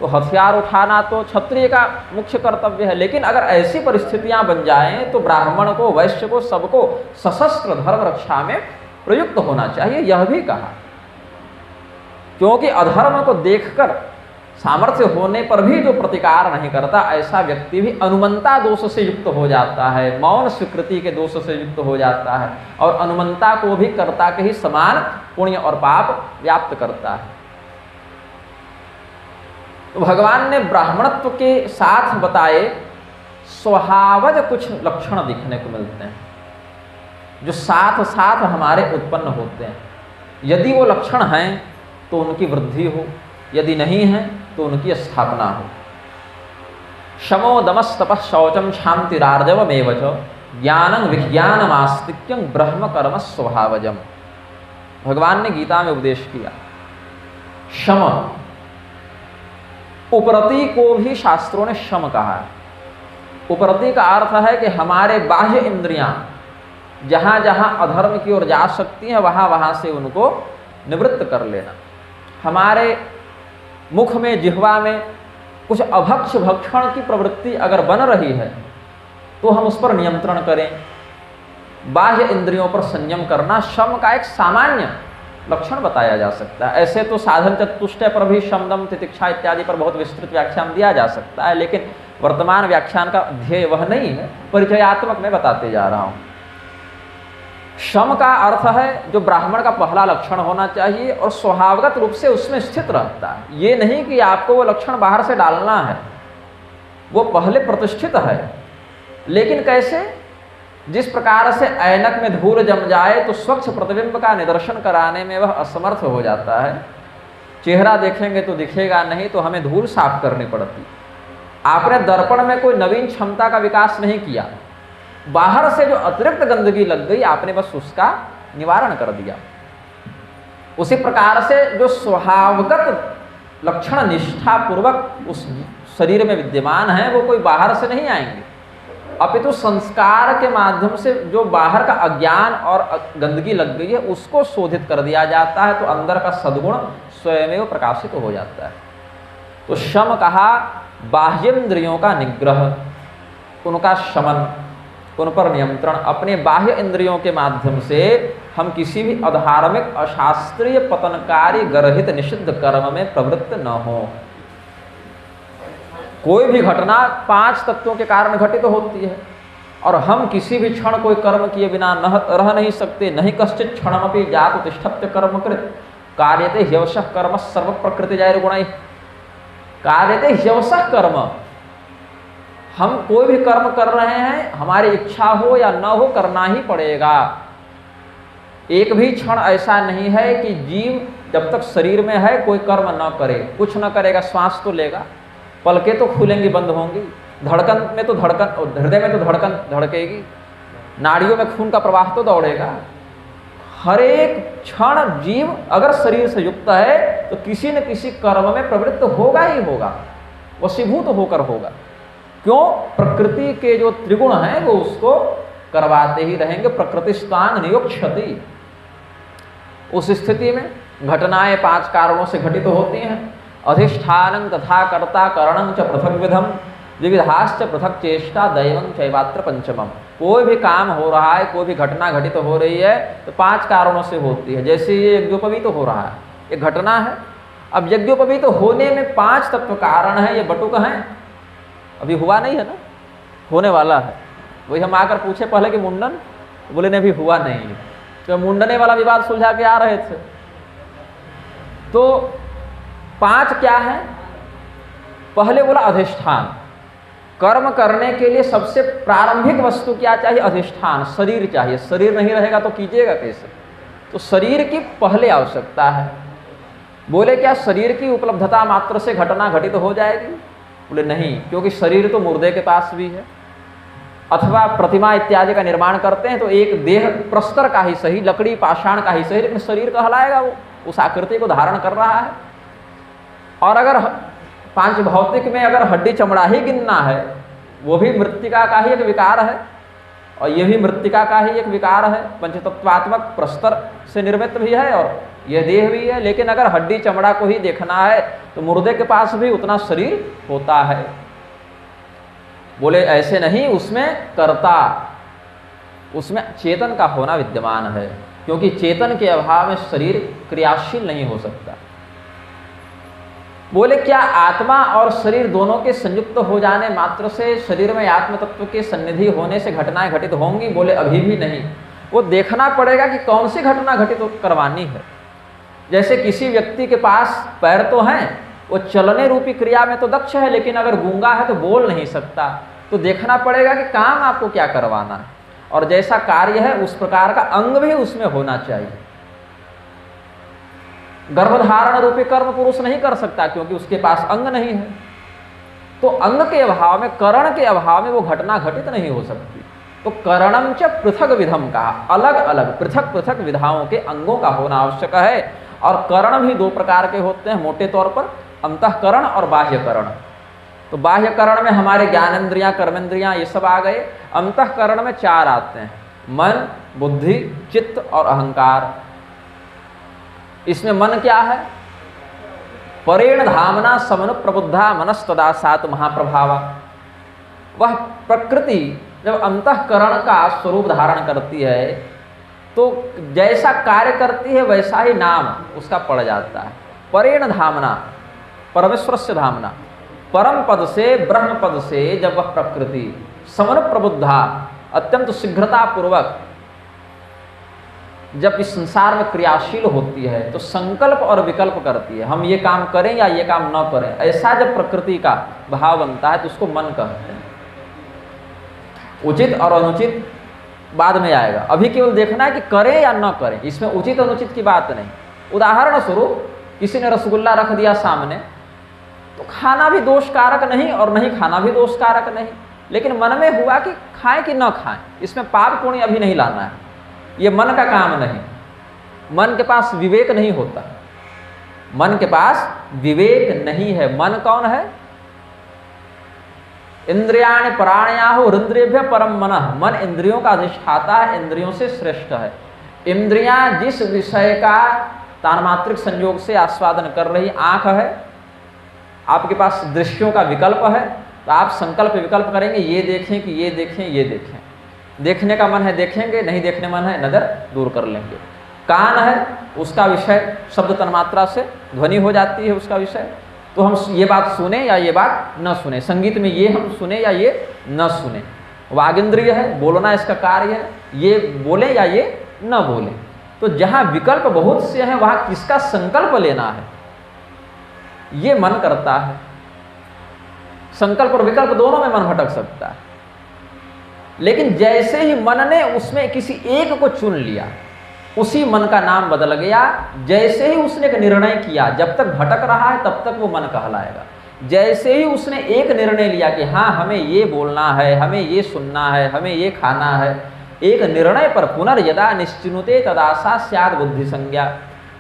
तो हथियार उठाना तो क्षत्रिय का मुख्य कर्तव्य है। लेकिन अगर ऐसी परिस्थितियां बन जाएं तो ब्राह्मण को, वैश्य को, सबको सशस्त्र धर्म रक्षा में प्रयुक्त होना चाहिए, यह भी कहा। क्योंकि अधर्म को देखकर सामर्थ्य होने पर भी जो प्रतिकार नहीं करता, ऐसा व्यक्ति भी अनुमंता दोष से युक्त हो जाता है, मौन स्वीकृति के दोष से युक्त हो जाता है, और अनुमंता को भी कर्ता के ही समान पुण्य और पाप व्याप्त करता है। तो भगवान ने ब्राह्मणत्व के साथ बताए स्वभावज कुछ लक्षण दिखने को मिलते हैं जो साथ साथ हमारे उत्पन्न होते हैं। यदि वो लक्षण हैं तो उनकी वृद्धि हो, यदि नहीं है तो उनकी स्थापना हो। शमो दमस तपः शौचम शांतिरार्जवमेव च ज्ञानं विज्ञानमास्तिक्यं ब्रह्म कर्म स्वभावजम। भगवान ने गीता में उपदेश किया। शम, उपरति को भी शास्त्रों ने शम कहा है। उपरति का अर्थ है कि हमारे बाह्य इंद्रियां जहां जहां अधर्म की ओर जा सकती हैं वहां वहां से उनको निवृत्त कर लेना। हमारे मुख में, जिह्वा में कुछ अभक्ष भक्षण की प्रवृत्ति अगर बन रही है तो हम उस पर नियंत्रण करें। बाह्य इंद्रियों पर संयम करना शम का एक सामान्य लक्षण बताया जा सकता है। ऐसे तो साधन चतुष्टय पर भी शम दम तितिक्षा इत्यादि पर बहुत विस्तृत व्याख्यान दिया जा सकता है, लेकिन वर्तमान व्याख्यान का ध्येय वह नहीं है, परिचयात्मक मैं बताते जा रहा हूं। शम का अर्थ है जो ब्राह्मण का पहला लक्षण होना चाहिए और स्वभावगत रूप से उसमें स्थित रहता है। ये नहीं कि आपको वो लक्षण बाहर से डालना है, वो पहले प्रतिष्ठित है। लेकिन कैसे? जिस प्रकार से ऐनक में धूल जम जाए तो स्वच्छ प्रतिबिंब का निदर्शन कराने में वह असमर्थ हो जाता है। चेहरा देखेंगे तो दिखेगा नहीं, तो हमें धूल साफ करनी पड़ती। आपने दर्पण में कोई नवीन क्षमता का विकास नहीं किया, बाहर से जो अतिरिक्त गंदगी लग गई आपने बस उसका निवारण कर दिया। उसी प्रकार से जो स्वभावगत लक्षण निष्ठा पूर्वक उस शरीर में विद्यमान है वो कोई बाहर से नहीं आएंगे। अपितु संस्कार के माध्यम से जो बाहर का अज्ञान और गंदगी लग गई है उसको शोधित कर दिया जाता है, तो अंदर का सद्गुण स्वयं प्रकाशित हो जाता है। तो शम कहा बाह्येंद्रियों का निग्रह, उनका शमन, उन पर नियंत्रण। अपने बाह्य इंद्रियों के माध्यम से हम किसी भी अधार्मिक, अशास्त्रीय, पतनकारी, गर्हित, निषिद्ध कर्म में प्रवृत्त न हो। कोई भी घटना 5 तत्वों के कारण घटित होती है और हम किसी भी क्षण कोई कर्म किए बिना रह नहीं सकते। नहीं कश्चित क्षणमपि जातु तिष्ठत्य कर्मकृत कार्यते ह्यवशः कर्म सर्व प्रकृति जाय गुणैः। कार्यते ह्यवशः कर्म, हम कोई भी कर्म कर रहे हैं, हमारी इच्छा हो या न हो करना ही पड़ेगा। एक भी क्षण ऐसा नहीं है कि जीव जब तक शरीर में है कोई कर्म न करे, कुछ न करेगा। श्वास तो लेगा, पलकें तो खुलेंगी बंद होंगी, धड़कन में तो धड़कन, हृदय में तो धड़कन धड़केगी, नाड़ियों में खून का प्रवाह तो दौड़ेगा। हर एक क्षण जीव अगर शरीर से युक्त है तो किसी न किसी कर्म में प्रवृत्त होगा ही होगा, वशीभूत होकर होगा। क्यों? प्रकृति के जो त्रिगुण हैं वो उसको करवाते ही रहेंगे। प्रकृति स्थान नियोक्षति। उस स्थिति में घटनाएं 5 कारणों से घटित होती हैं। अधिष्ठानं तथा कर्ता करणं च पृथक विधम विविधाश्च पृथक चेष्टा दैवं चैवात्र पंचमम। कोई भी काम हो रहा है, कोई भी घटना घटित हो रही है तो 5 कारणों से होती है। जैसे ये यज्ञोपवीत हो रहा है, एक घटना है। अब यज्ञोपवीत होने में 5 तत्व कारण है, ये बटुक हैं, अभी हुआ नहीं है ना, होने वाला है। वही हम आकर पूछे पहले कि मुंडन, बोले नहीं अभी हुआ नहीं है, तो मुंडने वाला विवाद सुलझा के आ रहे थे। तो 5 क्या है? पहले बोला अधिष्ठान। कर्म करने के लिए सबसे प्रारंभिक वस्तु क्या चाहिए? अधिष्ठान, शरीर चाहिए। शरीर नहीं रहेगा तो कीजिएगा कैसे? तो शरीर की पहले आवश्यकता है। बोले क्या शरीर की उपलब्धता मात्र से घटना घटित हो जाएगी? बोले नहीं, क्योंकि शरीर तो मुर्दे के पास भी है। अथवा प्रतिमा इत्यादि का निर्माण करते हैं तो एक देह प्रस्तर का ही सही, लकड़ी पाषाण का ही सही, लेकिन शरीर कहलाएगा वो उस आकृति को धारण कर रहा है। और अगर 5 भौतिक में अगर हड्डी चमड़ा ही गिनना है, वो भी मृत्तिका का ही एक विकार है और ये भी मृत्तिका का ही एक विकार है। पंचतत्वात्मक प्रस्तर से निर्मित भी है और यह देह भी है। लेकिन अगर हड्डी चमड़ा को ही देखना है तो मुर्दे के पास भी उतना शरीर होता है। बोले ऐसे नहीं, उसमें कर्ता, उसमें चेतन का होना विद्यमान है, क्योंकि चेतन के अभाव में शरीर क्रियाशील नहीं हो सकता। बोले क्या आत्मा और शरीर दोनों के संयुक्त हो जाने मात्र से शरीर में आत्म तत्व के सन्निधि होने से घटनाएं घटित होंगी? बोले अभी भी नहीं, वो देखना पड़ेगा कि कौन सी घटना घटित करवानी है। जैसे किसी व्यक्ति के पास पैर तो हैं, वो चलने रूपी क्रिया में तो दक्ष है, लेकिन अगर गूंगा है तो बोल नहीं सकता। तो देखना पड़ेगा कि काम आपको क्या करवाना है, और जैसा कार्य है उस प्रकार का अंग भी उसमें होना चाहिए। गर्भधारण रूपी कर्म पुरुष नहीं कर सकता क्योंकि उसके पास अंग नहीं है। तो अंग के अभाव में, करण के अभाव में वो घटना घटित नहीं हो सकती। तो करणम च पृथक विधम कहा, अलग अलग पृथक पृथक विधाओं के अंगों का होना आवश्यक है। और करण भी 2 प्रकार के होते हैं मोटे तौर पर, अंतःकरण और बाह्यकरण। तो बाह्यकरण में हमारे ज्ञानेंद्रियां, कर्मेंद्रियां ये सब आ गए। अंतःकरण में 4 आते हैं, मन, बुद्धि, चित्त और अहंकार। इसमें मन क्या है? परेण धामना समनु प्रबुद्धा मनस्तदा सात महाप्रभावा। वह प्रकृति जब अंतःकरण का स्वरूप धारण करती है तो जैसा कार्य करती है वैसा ही नाम उसका पड़ जाता है। परेण धामना, परमेश्वर से धामना, परम पद से, ब्रह्म पद से जब वह प्रकृति समनु प्रबुद्धा, अत्यंत शीघ्रता पूर्वक जब इस संसार में क्रियाशील होती है तो संकल्प और विकल्प करती है, हम ये काम करें या ये काम न करें। ऐसा जब प्रकृति का भाव बनता है तो उसको मन कहते हैं। उचित और अनुचित बाद में आएगा, अभी केवल देखना है कि करें या न करें, इसमें उचित अनुचित की बात नहीं। उदाहरण स्वरूप किसी ने रसगुल्ला रख दिया सामने, तो खाना भी दोष कारक नहीं और नहीं खाना भी दोष कारक नहीं, लेकिन मन में हुआ कि खाएं कि न खाएं, इसमें पाप पुण्य अभी नहीं लाना है, ये मन का काम नहीं। मन के पास विवेक नहीं होता, मन के पास विवेक नहीं है। मन कौन है? इंद्रियाणि पराण्याहु हृद्रेभ्य परम मनः, मन इंद्रियों का अधिष्ठाता है, इंद्रियों से श्रेष्ठ है। इंद्रियां जिस विषय का तान्मात्रिक संयोग से आस्वादन कर रही, आंख है, आपके पास दृश्यों का विकल्प है, तो आप संकल्प विकल्प करेंगे, ये देखें कि ये देखें, ये देखें। देखने का मन है देखेंगे, नहीं देखने मन है नजर दूर कर लेंगे। कान है, उसका विषय शब्द तन्मात्रा से ध्वनि हो जाती है उसका विषय, तो हम ये बात सुने या ये बात न सुने, संगीत में ये हम सुने या ये न सुने। वागिंद्रिय है, बोलना इसका कार्य है, ये बोले या ये न बोले। तो जहाँ विकल्प बहुत से हैं वहाँ किसका संकल्प लेना है ये मन करता है। संकल्प और विकल्प दोनों में मन भटक सकता है, लेकिन जैसे ही मन ने उसमें किसी एक को चुन लिया, उसी मन का नाम बदल गया। जैसे ही उसने एक निर्णय किया, जब तक भटक रहा है तब तक वो मन कहलाएगा। जैसे ही उसने एक निर्णय लिया कि हाँ हमें ये बोलना है, हमें ये सुनना है, हमें ये खाना है, एक निर्णय पर पुनर्यदा निश्चिनुते तदासा स्याद बुद्धि संज्ञा।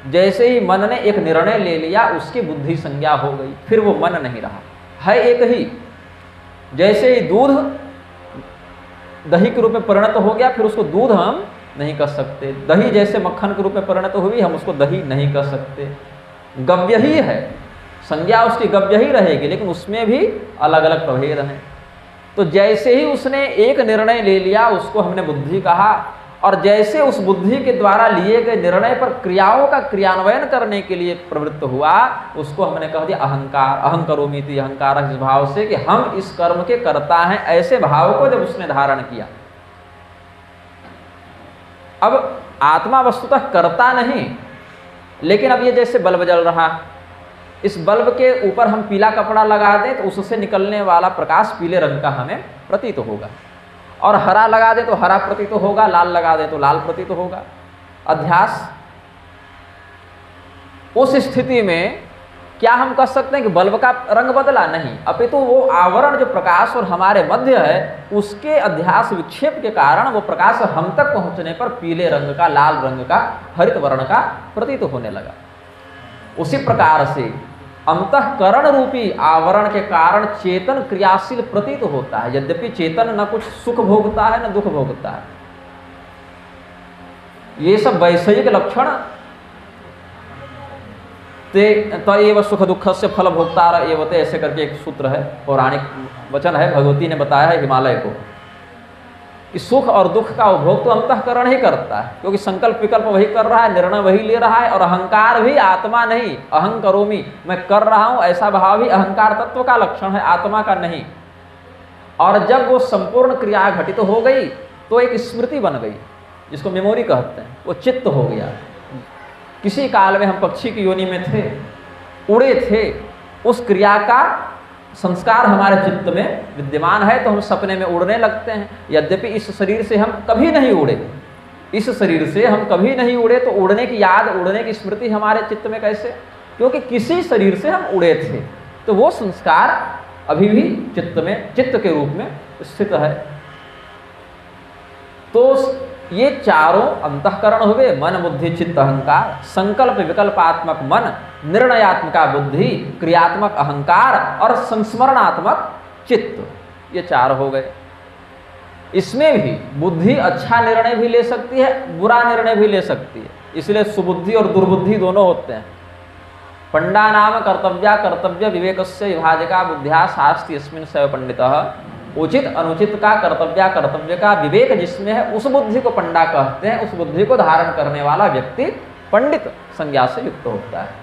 जैसे ही मन ने एक निर्णय ले लिया, उसकी बुद्धि संज्ञा हो गई, फिर वो मन नहीं रहा, है एक ही। जैसे ही दूध दही के रूप में परिणत हो गया, फिर उसको दूध हम नहीं कर सकते। दही जैसे मक्खन के रूप में परिणत हुई, हम उसको दही नहीं कर सकते। गव्य ही है, संज्ञा उसकी गव्य ही रहेगी, लेकिन उसमें भी अलग अलग प्रभेद हैं। तो जैसे ही उसने एक निर्णय ले लिया, उसको हमने बुद्धि कहा, और जैसे उस बुद्धि के द्वारा लिए गए निर्णय पर क्रियाओं का क्रियान्वयन करने के लिए प्रवृत्त हुआ, उसको हमने कह दिया अहंकार। अहं करोमीति अहंकार, इस भाव से कि हम इस कर्म के कर्ता हैं, ऐसे भाव को जब उसने धारण किया। अब आत्मा वस्तुतः करता नहीं, लेकिन अब ये जैसे बल्ब जल रहा, इस बल्ब के ऊपर हम पीला कपड़ा लगा दें तो उससे निकलने वाला प्रकाश पीले रंग का हमें प्रतीत होगा, और हरा लगा दे तो हरा प्रतीत होगा, लाल लगा दे तो लाल प्रतीत होगा। अध्यास, उस स्थिति में क्या हम कह सकते हैं कि बल्ब का रंग बदला? नहीं, अपितु वो आवरण जो प्रकाश और हमारे मध्य है, उसके अध्यास विक्षेप के कारण वो प्रकाश हम तक पहुंचने पर पीले रंग का, लाल रंग का, हरित वर्ण का प्रतीत होने लगा। उसी प्रकार से अंतःकरण रूपी आवरण के कारण चेतन क्रियाशील प्रतीत होता है, यद्यपि चेतन न कुछ सुख भोगता है न दुख भोगता है। ये सब वैषयिक लक्षण तएव सुख दुख से फल भोक्ता एवते, ऐसे करके एक सूत्र है, पौराणिक वचन है, भगवती ने बताया है हिमालय को, कि सुख और दुख का उपभोग तो अंतःकरण ही करता है, क्योंकि संकल्प विकल्प वही कर रहा है, निर्णय वही ले रहा है, और अहंकार भी आत्मा नहीं, अहं करोमि, मैं कर रहा हूं ऐसा भाव भी अहंकार तत्व का लक्षण है, आत्मा का नहीं। और जब वो संपूर्ण क्रिया घटित हो गई तो एक स्मृति बन गई, जिसको मेमोरी कहते हैं, वो चित्त हो गया। किसी काल में हम पक्षी की योनि में थे, उड़े थे, उस क्रिया का संस्कार हमारे चित्त में विद्यमान है, तो हम सपने में उड़ने लगते हैं। यद्यपि इस शरीर से हम कभी नहीं उड़े, इस शरीर से हम कभी नहीं उड़े, तो उड़ने की याद, उड़ने की स्मृति हमारे चित्त में कैसे? क्योंकि किसी शरीर से हम उड़े थे, तो वो संस्कार अभी भी चित्त में, चित्त के रूप में स्थित है। तो ये चारों अंतःकरण हुए, मन बुद्धि चित्त अहंकार, संकल्प विकल्पात्मक मन, निर्णयात्मका बुद्धि, क्रियात्मक अहंकार और संस्मरणात्मक चित्त, ये चार हो गए। इसमें भी बुद्धि अच्छा निर्णय भी ले सकती है, बुरा निर्णय भी ले सकती है, इसलिए सुबुद्धि और दुर्बुद्धि दोनों होते हैं। पंडा नाम कर्तव्या कर्तव्य विवेकस्य विभाजका बुद्ध्या शास्ति अस्मिन् सैव पंडितः। उचित अनुचित का, कर्तव्या कर्तव्य का विवेक जिसमें है, उस बुद्धि को पंडा कहते हैं। उस बुद्धि को धारण करने वाला व्यक्ति पंडित संज्ञा से युक्त होता है।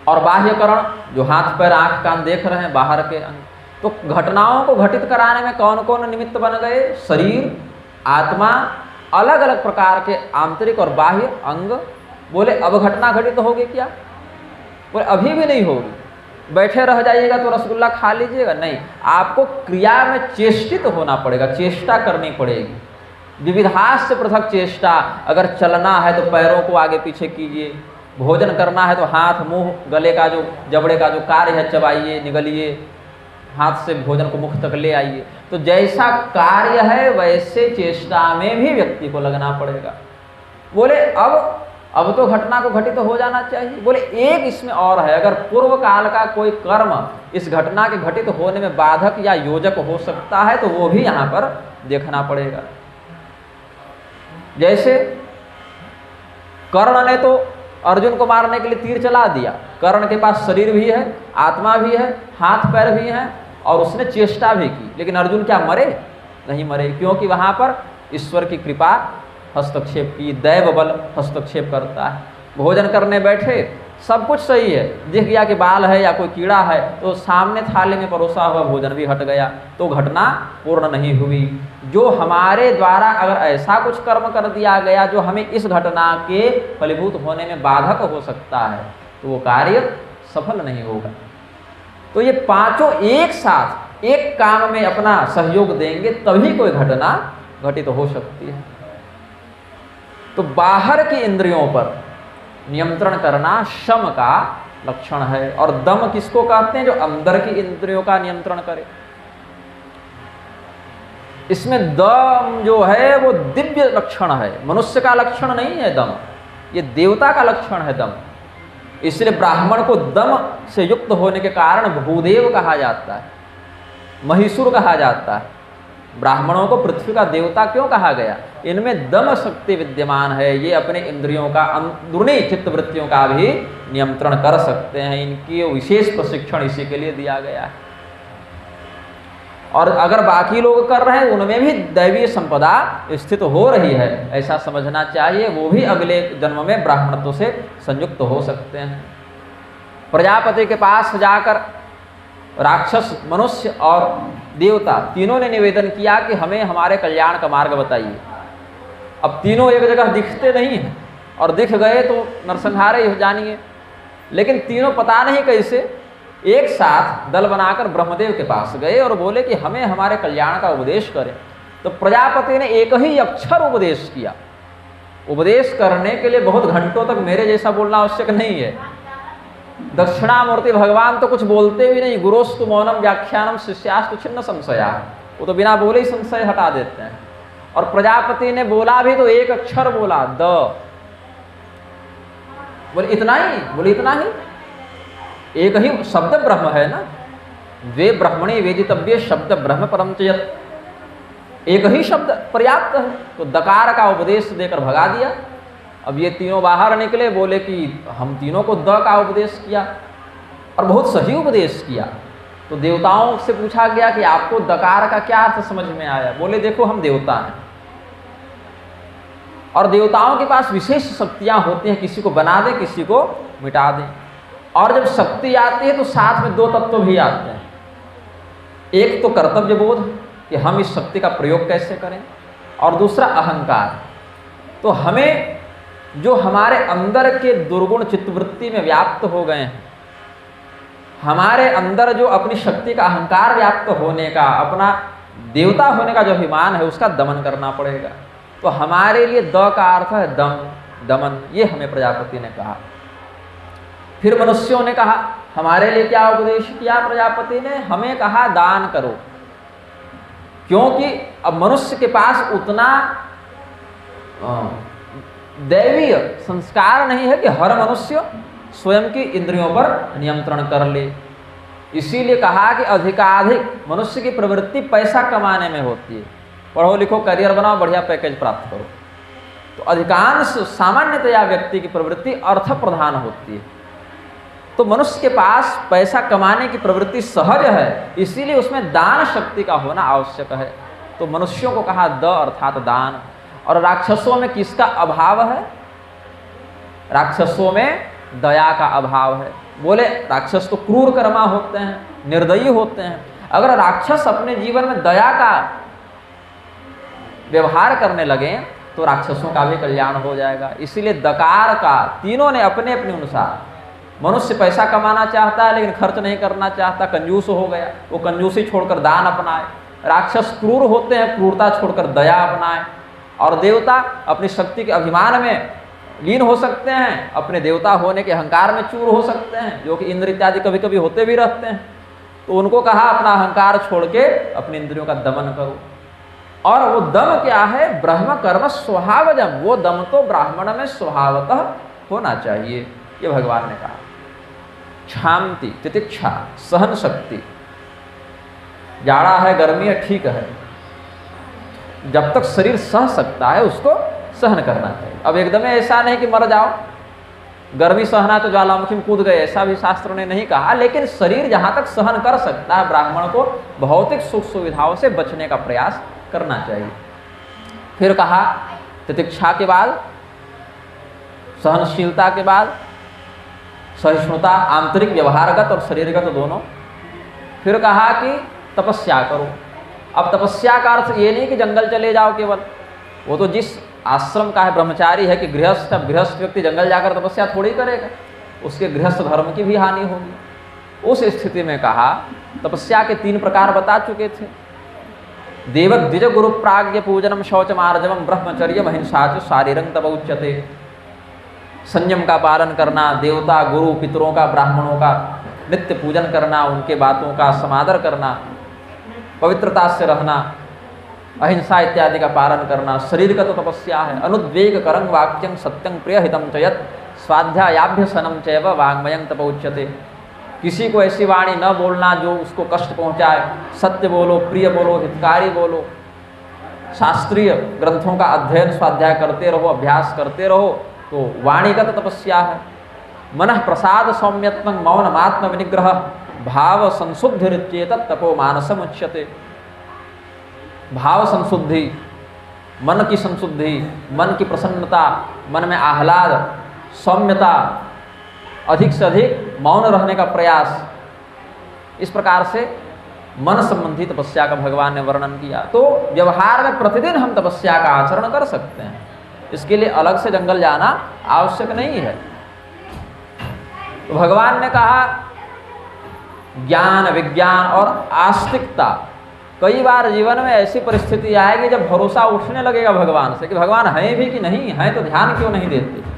और बाह्यकरण, जो हाथ पैर आंख कान देख रहे हैं, बाहर के अंग, तो घटनाओं को घटित कराने में कौन कौन निमित्त बन गए? शरीर, आत्मा, अलग अलग प्रकार के आंतरिक और बाह्य अंग। बोले अब घटना घटित होगी क्या? बोले अभी भी नहीं होगी। बैठे रह जाइएगा तो रसगुल्ला खा लीजिएगा? नहीं, आपको क्रिया में चेष्टित होना पड़ेगा, चेष्टा करनी पड़ेगी, विविधास से पृथक चेष्टा। अगर चलना है तो पैरों को आगे पीछे कीजिए, भोजन करना है तो हाथ मुंह गले का जो जबड़े का जो कार्य है, चबाइए, निगलिए, हाथ से भोजन को मुख तक ले आइए। तो जैसा कार्य है वैसे चेष्टा में भी व्यक्ति को लगना पड़ेगा। बोले अब अब तो घटना को घटित हो जाना चाहिए। बोले एक इसमें और है, अगर पूर्व काल का कोई कर्म इस घटना के घटित होने में बाधक या योजक हो सकता है तो वो भी यहाँ पर देखना पड़ेगा। जैसे कर्ण ने तो अर्जुन को मारने के लिए तीर चला दिया, कर्ण के पास शरीर भी है, आत्मा भी है, हाथ पैर भी हैं और उसने चेष्टा भी की, लेकिन अर्जुन क्या मरे? नहीं मरे, क्योंकि वहाँ पर ईश्वर की कृपा हस्तक्षेप की, दैव बल हस्तक्षेप करता है। भोजन करने बैठे, सब कुछ सही है, दिख गया कि बाल है या कोई कीड़ा है तो सामने थाली में परोसा हुआ भोजन भी हट गया, तो घटना पूर्ण नहीं हुई। जो हमारे द्वारा अगर ऐसा कुछ कर्म कर दिया गया जो हमें इस घटना के फलीभूत होने में बाधक हो सकता है तो वो कार्य सफल नहीं होगा। तो ये पांचों एक साथ एक काम में अपना सहयोग देंगे तभी कोई घटना घटित हो सकती है। तो बाहर की इंद्रियों पर नियंत्रण करना शम का लक्षण है। और दम किसको कहते हैं? जो अंदर की इंद्रियों का नियंत्रण करे। इसमें दम जो है वो दिव्य लक्षण है, मनुष्य का लक्षण नहीं है दम, ये देवता का लक्षण है दम। इसलिए ब्राह्मण को दम से युक्त होने के कारण भूदेव कहा जाता है, महिषुर कहा जाता है। ब्राह्मणों को पृथ्वी का देवता क्यों कहा गया? इनमें दम शक्ति विद्यमान है, ये अपने इंद्रियों का अंदरूनी चित्तवृत्तियों का भी नियंत्रण कर सकते हैं। इनकी विशेष प्रशिक्षण इसी के लिए दिया गया है। और अगर बाकी लोग कर रहे हैं उनमें भी दैवीय संपदा स्थित हो रही है, ऐसा समझना चाहिए। वो भी अगले जन्म में ब्राह्मणत्व से संयुक्त हो सकते हैं। प्रजापति के पास जाकर राक्षस, मनुष्य और देवता तीनों ने निवेदन किया कि हमें हमारे कल्याण का मार्ग बताइए। अब तीनों एक जगह दिखते नहीं हैं, और दिख गए तो नरसंहार ही हो जानिए। लेकिन तीनों पता नहीं कैसे एक साथ दल बनाकर ब्रह्मदेव के पास गए और बोले कि हमें हमारे कल्याण का उपदेश करें। तो प्रजापति ने एक ही अक्षर उपदेश किया। उपदेश करने के लिए बहुत घंटों तक मेरे जैसा बोलना आवश्यक नहीं है। दक्षिणामूर्ति भगवान तो कुछ बोलते भी नहीं, गुरोस्तु मौनम व्याख्यानम शिष्यास्तु छिन्न संशया, वो तो बिना बोले ही संशय हटा देते हैं। और प्रजापति ने बोला भी तो एक अक्षर बोला, द। बोले इतना ही? बोले इतना ही? एक ही शब्द ब्रह्म है ना, वे ब्रह्मणे वेदितव्य शब्द ब्रह्म परम च यत्, एक ही शब्द पर्याप्त है। तो दकार का उपदेश देकर भगा दिया। अब ये तीनों बाहर निकले, बोले कि हम तीनों को द का उपदेश किया और बहुत सही उपदेश किया। तो देवताओं से पूछा गया कि आपको दकार का क्या अर्थ समझ में आया? बोले देखो हम देवता हैं और देवताओं के पास विशेष शक्तियां होती हैं, किसी को बना दें, किसी को मिटा दें। और जब शक्ति आती है तो साथ में दो तत्व भी आते हैं। एक तो कर्तव्य बोध कि हम इस शक्ति का प्रयोग कैसे करें, और दूसरा अहंकार। तो हमें जो हमारे अंदर के दुर्गुण चित्तवृत्ति में व्याप्त हो गए हैं, हमारे अंदर जो अपनी शक्ति का अहंकार व्याप्त होने का, अपना देवता होने का जो अभिमान है, उसका दमन करना पड़ेगा। तो हमारे लिए द का अर्थ है दम, दमन। ये हमें प्रजापति ने कहा। फिर मनुष्यों ने कहा, हमारे लिए क्या उपदेश किया प्रजापति ने? हमें कहा दान करो, क्योंकि अब मनुष्य के पास उतना दैवीय संस्कार नहीं है कि हर मनुष्य स्वयं की इंद्रियों पर नियंत्रण कर ले। इसीलिए कहा कि अधिकाधिक मनुष्य की प्रवृत्ति पैसा कमाने में होती है। पढ़ो लिखो, करियर बनाओ, बढ़िया पैकेज प्राप्त करो। तो अधिकांश सामान्यतया व्यक्ति की प्रवृत्ति अर्थ प्रधान होती है। तो मनुष्य के पास पैसा कमाने की प्रवृत्ति सहज है, इसीलिए उसमें दान शक्ति का होना आवश्यक है। तो मनुष्यों को कहा द अर्थात दान। और राक्षसों में किसका अभाव है? राक्षसों में दया का अभाव है। बोले राक्षस तो क्रूर कर्मा होते हैं, निर्दयी होते हैं। अगर राक्षस अपने जीवन में दया का व्यवहार करने लगे तो राक्षसों का भी कल्याण हो जाएगा। इसीलिए दकार का तीनों ने अपने अपने अनुसार, मनुष्य पैसा कमाना चाहता है लेकिन खर्च नहीं करना चाहता, कंजूस हो गया, वो कंजूसी छोड़कर दान अपनाए। राक्षस क्रूर होते हैं, क्रूरता छोड़कर दया अपनाए। और देवता अपनी शक्ति के अभिमान में लीन हो सकते हैं, अपने देवता होने के अहंकार में चूर हो सकते हैं, जो कि इंद्र इत्यादि कभी कभी होते भी रहते हैं। तो उनको कहा अपना अहंकार छोड़ के अपनी इंद्रियों का दमन करो। और वो दम क्या है? ब्रह्म कर्म स्वभावजम, वो दम तो ब्राह्मण में स्वभावतः होना चाहिए, ये भगवान ने कहा। क्षांति, तितिक्षा, सहन शक्ति, जाड़ा है गर्मी है ठीक है, जब तक शरीर सह सकता है उसको सहन करना चाहिए। अब एकदम ऐसा नहीं कि मर जाओ, गर्मी सहना तो ज्वालामुखी में कूद गए, ऐसा भी शास्त्रों ने नहीं कहा, लेकिन शरीर जहाँ तक सहन कर सकता है ब्राह्मण को भौतिक सुख सुविधाओं से बचने का प्रयास करना चाहिए। फिर कहा तितिक्षा के बाद, सहनशीलता के बाद सहिष्णुता, आंतरिक व्यवहारगत और शरीरगत दोनों। फिर कहा कि तपस्या करो। अब तपस्या का अर्थ ये नहीं कि जंगल चले जाओ केवल, वो तो जिस आश्रम का है ब्रह्मचारी है कि गृहस्थ, गृहस्थ व्यक्ति जंगल जाकर तपस्या थोड़ी करेगा, उसके गृहस्थ धर्म की भी हानि होगी। उस स्थिति में कहा तपस्या के 3 प्रकार बता चुके थे। देव द्विज गुरु प्राज्ञ पूजनम शौच मार्जवम ब्रह्मचर्य महिंसा च शारीरं तप उच्यते। संयम का पालन करना, देवता गुरु पितरों का ब्राह्मणों का नित्य पूजन करना, उनके बातों का समादर करना, पवित्रता से रहना, अहिंसा इत्यादि का पालन करना शरीर का तो तपस्या है। अनुद्वेग करंग वाक्यं सत्यं प्रिय हितम च यत् स्वाध्यायाभ्यसनम चैव वाङ्मयं तप उच्यते। किसी को ऐसी वाणी न बोलना जो उसको कष्ट पहुँचाए, सत्य बोलो, प्रिय बोलो, हितकारी बोलो, शास्त्रीय ग्रंथों का अध्ययन स्वाध्याय करते रहो, अभ्यास करते रहो, तो वाणीगत तपस्या है। मनः प्रसाद सौम्यत्वं मौनमात्म विनिग्रह भाव संशुद्धिरित्येतत् तपो मानसम उच्यते। भाव संशुद्धि, मन की संशुद्धि, मन की प्रसन्नता, मन में आह्लाद, सौम्यता, अधिक से अधिक मौन रहने का प्रयास, इस प्रकार से मन संबंधी तपस्या का भगवान ने वर्णन किया। तो व्यवहार में प्रतिदिन हम तपस्या का आचरण कर सकते हैं, इसके लिए अलग से जंगल जाना आवश्यक नहीं है। तो भगवान ने कहा ज्ञान, विज्ञान और आस्तिकता। कई बार जीवन में ऐसी परिस्थिति आएगी जब भरोसा उठने लगेगा भगवान से कि भगवान है भी कि नहीं है, तो ध्यान क्यों नहीं देते।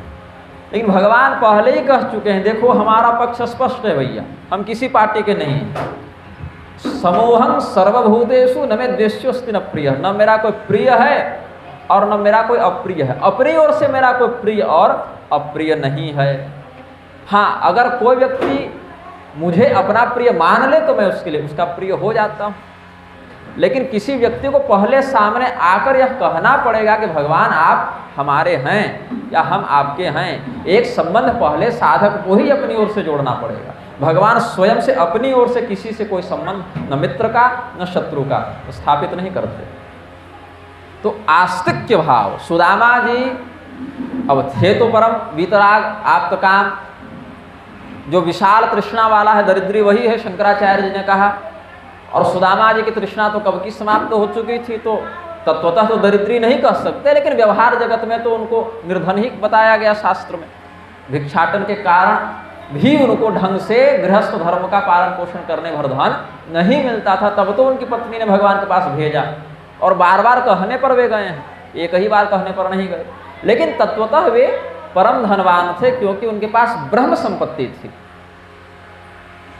लेकिन भगवान पहले ही कह चुके हैं, देखो हमारा पक्ष स्पष्ट है भैया, हम किसी पार्टी के नहीं हैं। समूहं सर्वभूतेषु न मे द्वेष्योऽस्ति न प्रिय, न मेरा कोई प्रिय है और न मेरा कोई अप्रिय है। अपनी ओर से मेरा कोई प्रिय और अप्रिय नहीं है। हाँ, अगर कोई व्यक्ति मुझे अपना प्रिय मान ले तो मैं उसके लिए उसका प्रिय हो जाता हूँ, लेकिन किसी व्यक्ति को पहले सामने आकर यह कहना पड़ेगा कि भगवान आप हमारे हैं या हम आपके हैं। एक संबंध पहले साधक को ही अपनी ओर से जोड़ना पड़ेगा। भगवान स्वयं से अपनी ओर से किसी से कोई संबंध न मित्र का न शत्रु का स्थापित नहीं करते। तो आस्तिक्य भाव, सुदामा जी अब थे तो परम वीतराग आप्तकाम, जो विशाल तृष्णा वाला है दरिद्री वही है, शंकराचार्य जी ने कहा। और सुदामा जी की तृष्णा तो कब की समाप्त हो चुकी थी, तो तत्वतः तो दरिद्री नहीं कह सकते, लेकिन व्यवहार जगत में तो उनको निर्धन ही बताया गया शास्त्र में। भिक्षाटन के कारण भी उनको ढंग से गृहस्थ धर्म का पालन पोषण करने भर धन नहीं मिलता था, तब तो उनकी पत्नी ने भगवान के पास भेजा, और बार बार कहने पर वे गए हैं, एक ही बार कहने पर नहीं गए। लेकिन तत्वतः वे परम धनवान थे क्योंकि उनके पास ब्रह्म संपत्ति थी।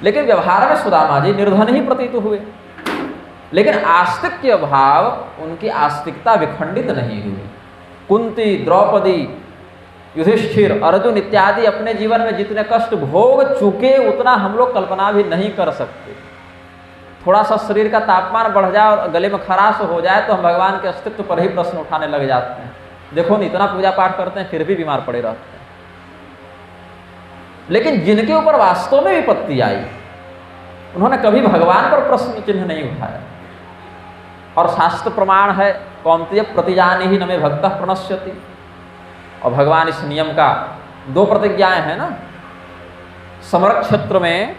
लेकिन व्यवहार में सुदामा जी निर्धन ही प्रतीत हुए, लेकिन आस्तिक्य भाव, उनकी आस्तिकता विखंडित नहीं हुई। कुंती, द्रौपदी, युधिष्ठिर, अर्जुन इत्यादि अपने जीवन में जितने कष्ट भोग चुके उतना हम लोग कल्पना भी नहीं कर सकते। थोड़ा सा शरीर का तापमान बढ़ जाए और गले में खराश हो जाए तो हम भगवान के अस्तित्व पर ही प्रश्न उठाने लग जाते हैं। देखो नहीं, इतना पूजा पाठ करते हैं फिर भी बीमार पड़े रहते हैं। लेकिन जिनके ऊपर वास्तव में विपत्ति आई, उन्होंने कभी भगवान पर प्रश्न चिन्ह नहीं उठाया। और शास्त्र प्रमाण है, कौन्तेय प्रतिजाने ही न मे भक्तः प्रणश्यति। और भगवान इस नियम का 2 प्रतिज्ञाएं हैं ना, समर क्षेत्र में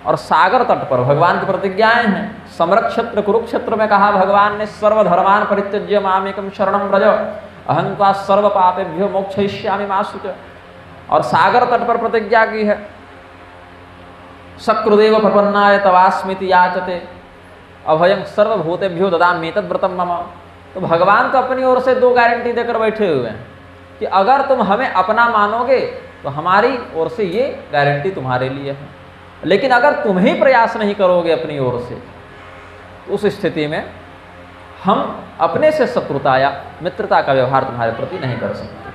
और सागर तट पर भगवान की प्रतिज्ञाएं हैं। समर क्षेत्र कुरुक्षेत्र में कहा भगवान ने, सर्वधर्मान परित्यज्य मामेकं शरणं व्रज अहं त्वा सर्व पापेभ्यो मोक्षयिष्यामि मा शुच। और सागर तट पर प्रतिज्ञा की है, सकृदेव प्रपन्नाय तवास्मिति याचते अभयं सर्वभूतेभ्यो ददामि तद्व्रतं मम। तो भगवान तो अपनी ओर से 2 गारंटी देकर बैठे हुए हैं कि अगर तुम हमें अपना मानोगे तो हमारी ओर से ये गारंटी तुम्हारे लिए है, लेकिन अगर तुम ही प्रयास नहीं करोगे अपनी ओर से, उस स्थिति में हम अपने से शत्रुता या मित्रता का व्यवहार तुम्हारे प्रति नहीं कर सकते।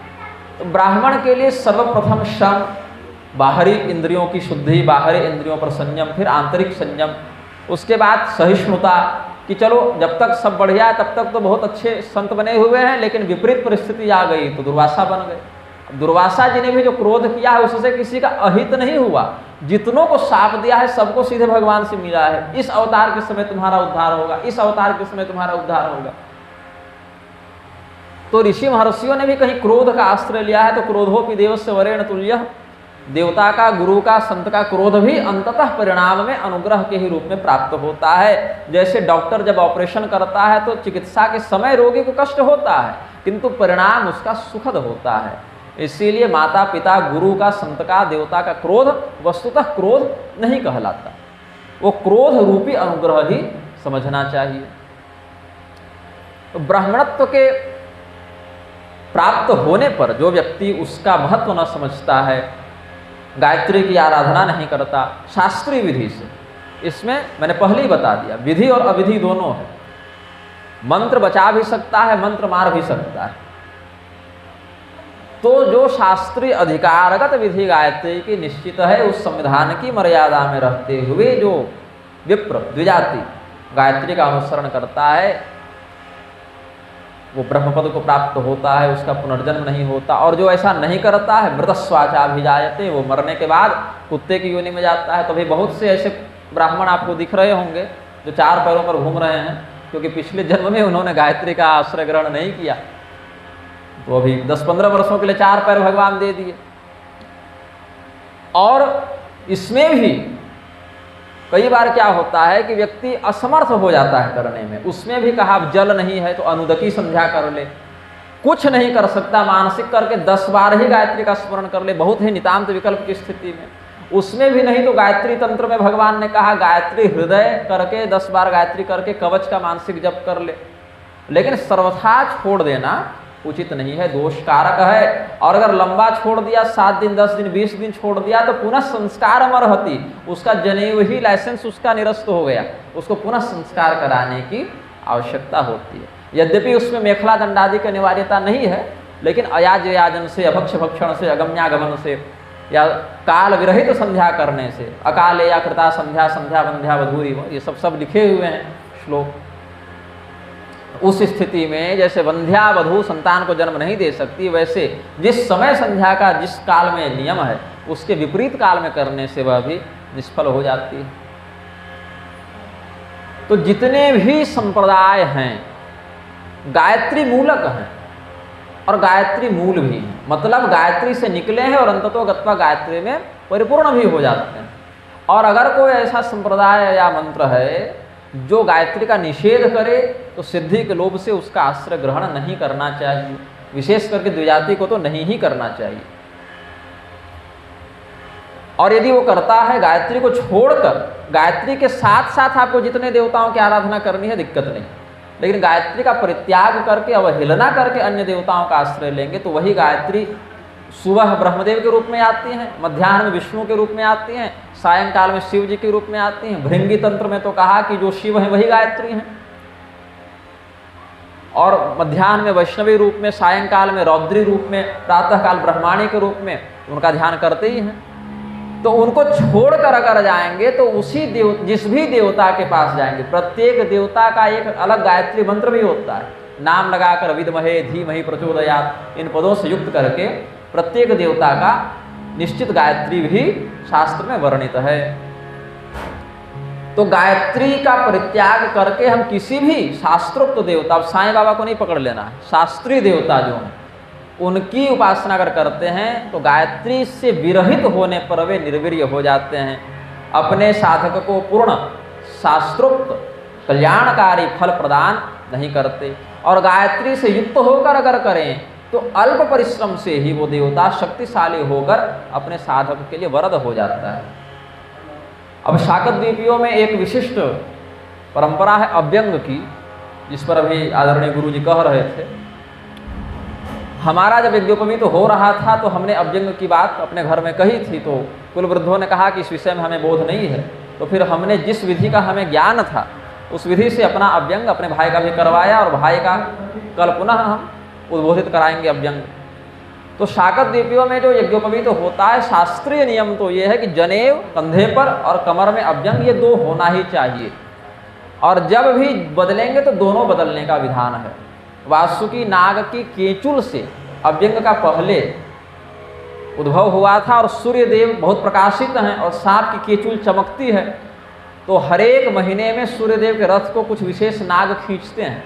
तो ब्राह्मण के लिए सर्वप्रथम श्रम, बाहरी इंद्रियों की शुद्धि, बाहरी इंद्रियों पर संयम, फिर आंतरिक संयम, उसके बाद सहिष्णुता कि चलो जब तक सब बढ़िया है तब तक तो बहुत अच्छे संत बने हुए हैं, लेकिन विपरीत परिस्थिति आ गई तो दुर्वासा बन गए। दुर्वासा जी ने भी जो क्रोध किया है उससे किसी का अहित नहीं हुआ, जितनों को शाप दिया है सबको सीधे भगवान से मिला है, इस अवतार के समय तुम्हारा उद्धार होगा, इस अवतार के समय तुम्हारा उद्धार होगा। तो ऋषि महर्षियों ने भी कहीं क्रोध का आश्रय लिया है, तो क्रोधोपि देवस्य वरेण तुल्यः, देवता का, गुरु का, संत का क्रोध भी अंततः परिणाम में अनुग्रह के ही रूप में प्राप्त होता है। जैसे डॉक्टर जब ऑपरेशन करता है तो चिकित्सा के समय रोगी को कष्ट होता है, किंतु परिणाम उसका सुखद होता है। इसीलिए माता पिता, गुरु का, संत का, देवता का क्रोध वस्तुतः क्रोध नहीं कहलाता, वो क्रोध रूपी अनुग्रह ही समझना चाहिए। तो ब्राह्मणत्व के प्राप्त होने पर जो व्यक्ति उसका महत्व न समझता है, गायत्री की आराधना नहीं करता शास्त्रीय विधि से, इसमें मैंने पहले ही बता दिया विधि और अविधि दोनों है, मंत्र बचा भी सकता है, मंत्र मार भी सकता है। तो जो शास्त्रीय अधिकारगत विधि गायत्री की निश्चित है, उस संविधान की मर्यादा में रहते हुए जो विप्र द्विजाति गायत्री का अनुसरण करता है वो ब्रह्मपद को प्राप्त होता है, उसका पुनर्जन्म नहीं होता। और जो ऐसा नहीं करता है मृतस्वाचाभिजायते, वो मरने के बाद कुत्ते की योनि में जाता है। तो भाई बहुत से ऐसे ब्राह्मण आपको दिख रहे होंगे जो 4 पैरों पर घूम रहे हैं, क्योंकि पिछले जन्म में उन्होंने गायत्री का आश्रय ग्रहण नहीं किया, तो अभी 10-15 वर्षों के लिए 4 पैर भगवान दे दिए। और इसमें भी कई बार क्या होता है कि व्यक्ति असमर्थ हो जाता है करने में, उसमें भी कहा अब जल नहीं है तो अनुदकी संध्या कर ले, कुछ नहीं कर सकता मानसिक करके 10 बार ही गायत्री का स्मरण कर ले, बहुत ही नितांत विकल्प की स्थिति में, उसमें भी नहीं तो गायत्री तंत्र में भगवान ने कहा गायत्री हृदय करके 10 बार गायत्री करके कवच का मानसिक जप कर ले। लेकिन सर्वथा छोड़ देना उचित नहीं है, दोष कारक है। और अगर लंबा छोड़ दिया 7 दिन, 10 दिन, 20 दिन छोड़ दिया तो पुनः संस्कार अमरहति, उसका जनेऊ ही लाइसेंस उसका निरस्त हो गया, उसको पुनः संस्कार कराने की आवश्यकता होती है। यद्यपि उसमें मेखला दंडादि की अनिवार्यता नहीं है, लेकिन अयाज याजन से, अभक्ष भक्षण से, अगम्यागमन से या काल विरहित संध्या करने से, अकाले या कृता संध्या, संध्या बंध्या वधूरी, ये सब लिखे हुए हैं श्लोक। उस स्थिति में जैसे वंध्या वधू संतान को जन्म नहीं दे सकती, वैसे जिस समय संध्या का जिस काल में नियम है उसके विपरीत काल में करने से वह भी निष्फल हो जाती है। तो जितने भी संप्रदाय हैं गायत्री मूलक हैं और गायत्री मूल भी हैं, मतलब गायत्री से निकले हैं और अंततो गत्वा गायत्री में परिपूर्ण भी हो जाते हैं। और अगर कोई ऐसा संप्रदाय या मंत्र है जो गायत्री का निषेध करे तो सिद्धि के लोभ से उसका आश्रय ग्रहण नहीं करना चाहिए, विशेष करके द्विजाति को तो नहीं ही करना चाहिए। और यदि वो करता है गायत्री को छोड़कर, गायत्री के साथ साथ आपको जितने देवताओं की आराधना करनी है दिक्कत नहीं, लेकिन गायत्री का परित्याग करके अवहेलना करके अन्य देवताओं का आश्रय लेंगे तो वही गायत्री सुबह ब्रह्मदेव के रूप में आती हैं, मध्याह्न में विष्णु के रूप में आती हैं, सायंकाल में शिव जी के रूप में आती हैं। भृंगी तंत्र में तो कहा कि जो शिव हैं वही गायत्री हैं, और मध्याह्न में वैष्णवी रूप में, सायंकाल में रौद्री रूप में, प्रातःकाल ब्रह्माणी के रूप में उनका ध्यान करते ही हैं। तो उनको छोड़कर अगर जाएंगे तो उसी जिस भी देवता के पास जाएंगे, प्रत्येक देवता का एक अलग गायत्री मंत्र भी होता है, नाम लगाकर विद्महे धीमहि प्रचोदयात्, इन पदों से युक्त करके प्रत्येक देवता का निश्चित गायत्री भी शास्त्र में वर्णित है। तो गायत्री का परित्याग करके हम किसी भी शास्त्रोक्त देवता, अब साईं बाबा को नहीं पकड़ लेना है, शास्त्रीय देवता जो हैं उनकी उपासना अगर करते हैं तो गायत्री से विरहित होने पर वे निर्वीर्य हो जाते हैं, अपने साधक को पूर्ण शास्त्रोक्त कल्याणकारी फल प्रदान नहीं करते। और गायत्री से युक्त होकर अगर करें तो अल्प परिश्रम से ही वो देवता शक्तिशाली होकर अपने साधक के लिए वरद हो जाता है। अब शाकद्वीपियों में एक विशिष्ट परंपरा है अभ्यंग की, जिस पर अभी आदरणीय गुरु जी कह रहे थे। हमारा जब यज्ञोपवीत हो रहा था तो हमने अभ्यंग की बात अपने घर में कही थी, तो कुल वृद्धों ने कहा कि इस विषय में हमें बोध नहीं है। तो फिर हमने जिस विधि का हमें ज्ञान था उस विधि से अपना अभ्यंग अपने भाई का भी करवाया और भाई का कल पुनः हम उद्बोधित कराएंगे अभ्यंग। तो शाकत द्वीपियों में जो यज्ञोपवीत होता है, शास्त्रीय नियम तो ये है कि जनेऊ कंधे पर और कमर में अभ्यंग ये 2 होना ही चाहिए, और जब भी बदलेंगे तो दोनों बदलने का विधान है। वासुकी नाग की केचुल से अभ्यंग का पहले उद्भव हुआ था और सूर्य देव बहुत प्रकाशित हैं और सांप की केचुल चमकती है, तो हर एक महीने में सूर्य देव के रथ को कुछ विशेष नाग खींचते हैं।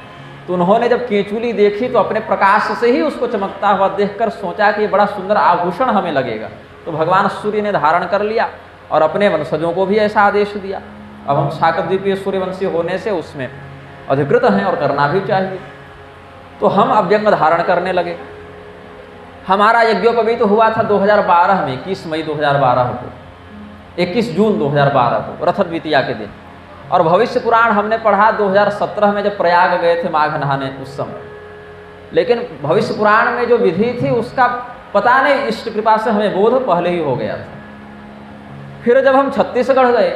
तो उन्होंने जब केचुली देखी तो अपने प्रकाश से ही उसको चमकता हुआ देखकर सोचा कि ये बड़ा सुंदर आभूषण हमें लगेगा, तो भगवान सूर्य ने धारण कर लिया और अपने वंशजों को भी ऐसा आदेश दिया। अब हम शाकत द्वीपीय सूर्यवंशी होने से उसमें अधिकृत हैं और करना भी चाहिए, तो हम अभ्यंग धारण करने लगे। हमारा यज्ञोपवीत हुआ था 2012 में, 21 मई 2012 को, 21 जून 2012 को रथ द्वितीया के दिन, और भविष्य पुराण हमने पढ़ा 2017 में जब प्रयाग गए थे माघ नहाने उस समय। लेकिन भविष्य पुराण में जो विधि थी उसका पता नहीं, इष्ट कृपा से हमें बोध पहले ही हो गया था। फिर जब हम छत्तीसगढ़ गए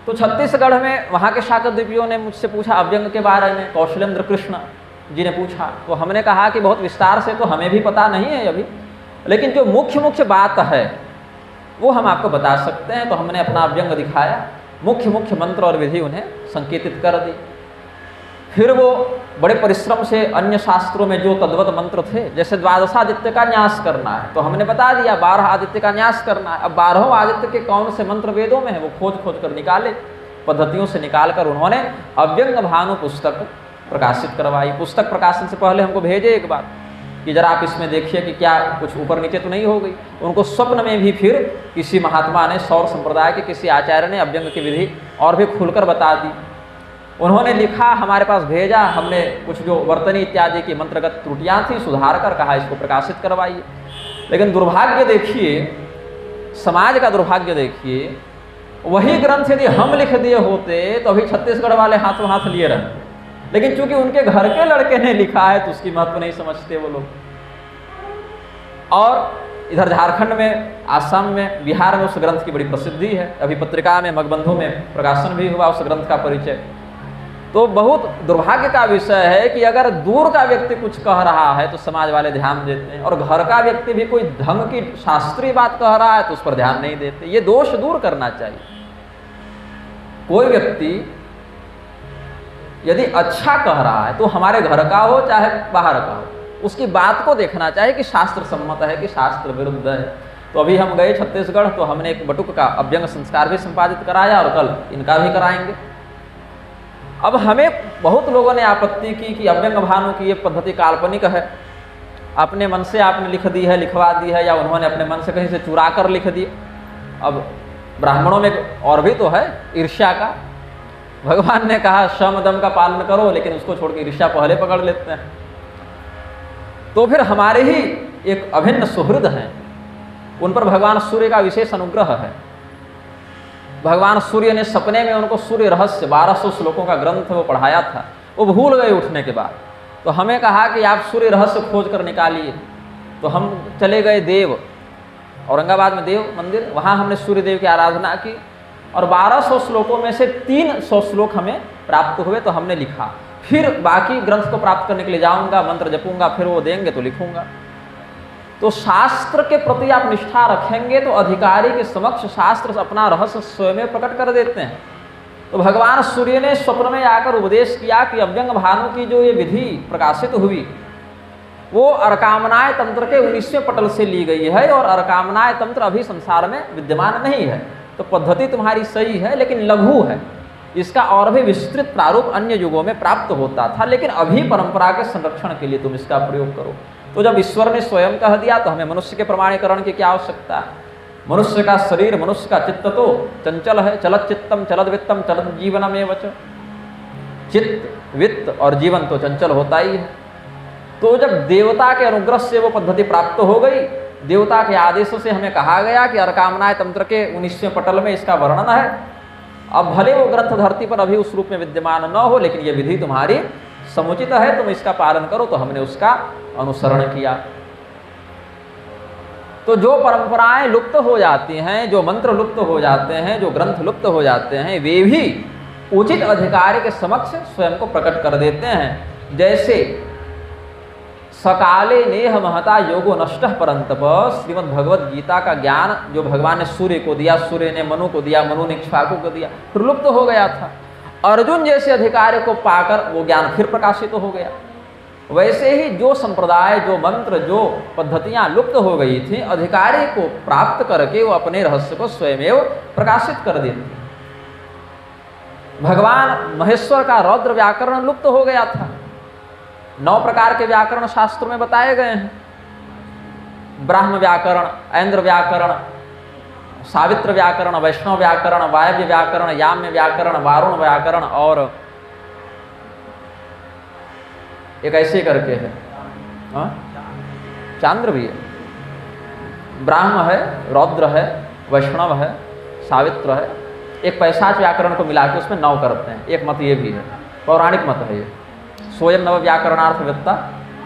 तो छत्तीसगढ़ में वहाँ के शाकत द्वीपियों ने मुझसे पूछा अभ्यंग के बारे में, कौशलेंद्र कृष्ण जी ने पूछा, तो हमने कहा कि बहुत विस्तार से तो हमें भी पता नहीं है अभी, लेकिन जो मुख्य मुख्य बात है वो हम आपको बता सकते हैं। तो हमने अपना अभ्यंग दिखाया, मुख्य मुख्य मंत्र और विधि उन्हें संकेतित कर दी। फिर वो बड़े परिश्रम से अन्य शास्त्रों में जो तद्वत मंत्र थे, जैसे द्वादशादित्य का न्यास करना है तो हमने बता दिया 12 आदित्य का न्यास करना है। अब 12 आदित्य के कौन से मंत्र वेदों में है वो खोज खोज कर निकाले, पद्धतियों से निकाल कर उन्होंने अभ्यंग भानु पुस्तक प्रकाशित करवाई। पुस्तक प्रकाशन से पहले हमको भेजे एक बार कि जरा आप इसमें देखिए कि क्या कुछ ऊपर नीचे तो नहीं हो गई। उनको स्वप्न में भी फिर किसी महात्मा ने, सौर संप्रदाय के किसी आचार्य ने अभ्यंग की विधि और भी खुलकर बता दी। उन्होंने लिखा, हमारे पास भेजा, हमने कुछ जो वर्तनी इत्यादि की मंत्रगत त्रुटियां थी सुधार कर कहा इसको प्रकाशित करवाइए। लेकिन दुर्भाग्य देखिए, समाज का दुर्भाग्य देखिए, वही ग्रंथ यदि हम लिख दिए होते तो अभी छत्तीसगढ़ वाले हाथों हाथ लिए रहते, लेकिन चूंकि उनके घर के लड़के ने लिखा है तो उसकी महत्व नहीं समझते वो लोग। और इधर झारखंड में, आसाम में, बिहार में उस ग्रंथ की बड़ी प्रसिद्धि है। अभी पत्रिका में, मगबंधु में प्रकाशन भी हुआ उस ग्रंथ का परिचय। तो बहुत दुर्भाग्य का विषय है कि अगर दूर का व्यक्ति कुछ कह रहा है तो समाज वाले ध्यान देते हैं, और घर का व्यक्ति भी कोई ढंग की शास्त्रीय बात कह रहा है तो उस पर ध्यान नहीं देते। ये दोष दूर करना चाहिए। कोई व्यक्ति यदि अच्छा कह रहा है तो हमारे घर का हो चाहे बाहर का हो, उसकी बात को देखना चाहिए कि शास्त्र सम्मत है कि शास्त्र विरुद्ध है। तो अभी हम गए छत्तीसगढ़ तो हमने एक बटुक का अभ्यंग संस्कार भी संपादित कराया और कल इनका भी कराएंगे। अब हमें बहुत लोगों ने आपत्ति की कि अभ्यंग भानु की ये पद्धति काल्पनिक है, अपने मन से आपने लिख दी है, लिखवा दी है, या उन्होंने अपने मन से कहीं से चुरा कर लिख दी। अब ब्राह्मणों में और भी तो है ईर्ष्या का। भगवान ने कहा शम दम का पालन करो, लेकिन उसको छोड़ के ईर्ष्या पहले पकड़ लेते हैं। तो फिर हमारे ही एक अभिन्न सुहृद हैं, उन पर भगवान सूर्य का विशेष अनुग्रह है। भगवान सूर्य ने सपने में उनको सूर्य रहस्य 1200 श्लोकों का ग्रंथ वो पढ़ाया था, वो भूल गए उठने के बाद। तो हमें कहा कि आप सूर्य रहस्य खोज कर निकालिए। तो हम चले गए देव, औरंगाबाद में देव मंदिर, वहाँ हमने सूर्य देव की आराधना की और 1200 श्लोकों में से 300 श्लोक हमें प्राप्त हुए। तो हमने लिखा, फिर बाकी ग्रंथ को प्राप्त करने के लिए जाऊँगा, मंत्र जपूंगा, फिर वो देंगे तो लिखूंगा। तो शास्त्र के प्रति आप निष्ठा रखेंगे तो अधिकारी के समक्ष शास्त्र अपना रहस्य स्वयं प्रकट कर देते हैं। तो भगवान सूर्य ने स्वप्न में आकर उपदेश किया कि अभ्यंग भानु की जो ये विधि प्रकाशित हुई वो अर्कामनाय तंत्र के 19वें पटल से ली गई है, और अर्कामनाय तंत्र अभी संसार में विद्यमान नहीं है। तो पद्धति तुम्हारी सही है लेकिन लघु है, इसका और भी विस्तृत प्रारूप अन्य युगों में प्राप्त होता था, लेकिन अभी परंपरा के संरक्षण के लिए तुम इसका प्रयोग करो। तो जब ईश्वर ने स्वयं कह दिया तो हमें मनुष्य के प्रमाणीकरण की क्या आवश्यकता है। मनुष्य का शरीर, मनुष्य का चित्त तो चंचल है। चलत चित्तम चलत वित्तम चलत जीवनमेव च। चित्त, वित्त और जीवन तो चंचल होता ही है। तो जब देवता के अनुग्रह से वो पद्धति प्राप्त हो गई, देवता के आदेशों से हमें कहा गया कि अर्कामनाय तंत्र के 19वें पटल में इसका वर्णन है। अब भले वो ग्रंथ धरती पर अभी उस रूप में विद्यमान न हो, लेकिन ये विधि तुम्हारी समुचित है, तुम इसका पालन करो। तो हमने उसका अनुसरण किया। तो जो परंपराएं लुप्त हो जाती हैं, जो मंत्र लुप्त हो जाते हैं, जो ग्रंथ लुप्त हो जाते हैं, वे भी उचित अधिकारी के समक्ष स्वयं को प्रकट कर देते हैं। जैसे सकाले नेह महता योगो नष्टः परंतप, श्रीमद् भगवत गीता का ज्ञान जो भगवान ने सूर्य को दिया, सूर्य ने मनु को दिया, मनु ने इक्ष्वाकु को दिया, फिर लुप्त हो गया था। अर्जुन जैसे अधिकारी को पाकर वो ज्ञान फिर प्रकाशित हो गया। वैसे ही जो संप्रदाय, जो मंत्र, जो पद्धतियां लुप्त हो गई थी, अधिकारी को प्राप्त करके वो अपने रहस्य को स्वयं प्रकाशित कर देते। भगवान महेश्वर का रौद्र व्याकरण लुप्त हो गया था। 9 प्रकार के व्याकरण शास्त्रों में बताए गए हैं। ब्राह्म व्याकरण, ऐन्द्र व्याकरण, सावित्र व्याकरण, वैष्णव व्याकरण, वायव्य व्याकरण, याम्य व्याकरण, वारुण व्याकरण और एक ऐसे करके है चांद्र भी है। ब्राह्म है, रौद्र है, वैष्णव है, सावित्र है, एक पैशाच व्याकरण को मिला के उसमें 9 करते हैं। एक मत ये भी है, पौराणिक मत है ये। स्वयं नव व्याकरणार्थवेत्ता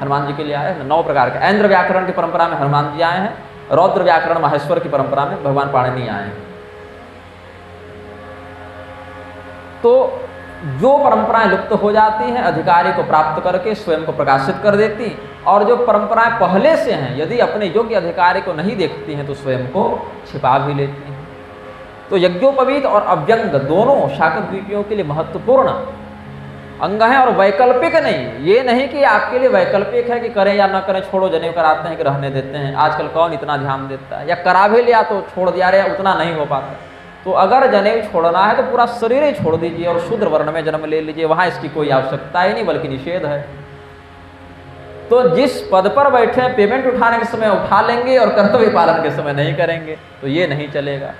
हनुमान जी के लिए आए हैं। 9 प्रकार के। ऐन्द्र व्याकरण की परंपरा में हनुमान जी आए हैं। रौद्र व्याकरण माहेश्वर की परंपरा में भगवान पाणिनि आए हैं। तो जो परंपराएं लुप्त हो जाती हैं, अधिकारी को प्राप्त करके स्वयं को प्रकाशित कर देती, और जो परंपराएं पहले से हैं, यदि अपने योग्य अधिकारी को नहीं देखती हैं तो स्वयं को छिपा भी लेती हैं। तो यज्ञोपवीत और अव्यंग दोनों शाकद्वीपियों के लिए महत्वपूर्ण अंग हैं और वैकल्पिक नहीं। ये नहीं कि आपके लिए वैकल्पिक है कि करें या ना करें, छोड़ो, जनेऊ कराते हैं कि रहने देते हैं। आजकल कौन इतना ध्यान देता है, या करा भी लिया तो छोड़ दिया रहे, उतना नहीं हो पाता। तो अगर जनेऊ छोड़ना है तो पूरा शरीर ही छोड़ दीजिए और शूद्र वर्ण में जन्म ले लीजिए, वहाँ इसकी कोई आवश्यकता ही नहीं, बल्कि निषेध है। तो जिस पद पर बैठे हैं, पेमेंट उठाने के समय उठा लेंगे और कर्तव्य पालन के समय नहीं करेंगे, तो ये नहीं चलेगा।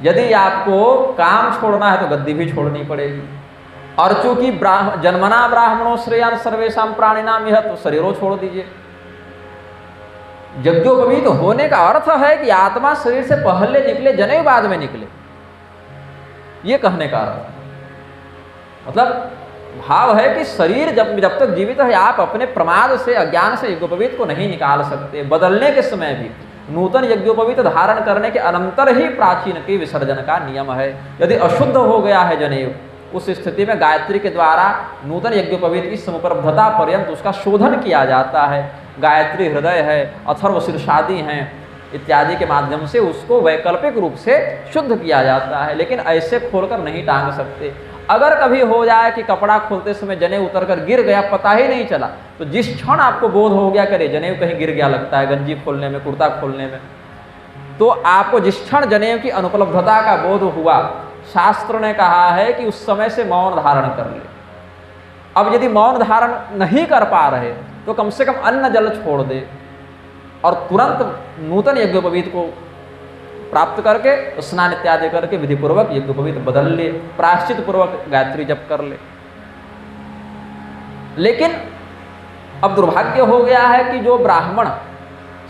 यदि आपको काम छोड़ना है तो गद्दी भी छोड़नी पड़ेगी। और चूंकि जन्मना ब्राह्मणों श्रेयान सर्वेशम प्राणिनाम यह, तो शरीरों छोड़ दीजिए। यज्ञोपवीत होने का अर्थ है कि आत्मा शरीर से पहले निकले, जनेऊ बाद में निकले, ये कहने का अर्थ है। मतलब भाव है कि शरीर जब तक जीवित है, आप अपने प्रमाद से, अज्ञान से यज्ञोपवीत को नहीं निकाल सकते। बदलने के समय भी नूतन यज्ञोपवीत धारण करने के अनंतर ही प्राचीन के विसर्जन का नियम है। यदि अशुद्ध हो गया है जनेऊ, उस स्थिति में गायत्री के द्वारा नूतन यज्ञोपवीत की समुपलब्धता पर्यंत उसका शोधन किया जाता है। गायत्री हृदय है, अथर्व शीर्षादि हैं इत्यादि के माध्यम से उसको वैकल्पिक रूप से शुद्ध किया जाता है। लेकिन ऐसे खोलकर नहीं टांग सकते। अगर कभी हो जाए कि कपड़ा खोलते समय जनेऊ उतरकर गिर गया, पता ही नहीं चला, तो जिस क्षण आपको बोध हो गया करे जनेऊ कहीं गिर गया लगता है, गंजी खोलने में, कुर्ता खोलने में, तो आपको जिस क्षण जनेऊ की अनुपलब्धता का बोध हुआ, शास्त्र ने कहा है कि उस समय से मौन धारण कर ले। अब यदि मौन धारण नहीं कर पा रहे तो कम से कम अन्न जल छोड़ दे और तुरंत नूतन यज्ञोपवीत को प्राप्त करके स्नान इत्यादि करके विधिपूर्वक यज्ञोपवीत बदल ले, प्रायश्चित पूर्वक गायत्री जप कर ले। लेकिन अब दुर्भाग्य हो गया है कि जो ब्राह्मण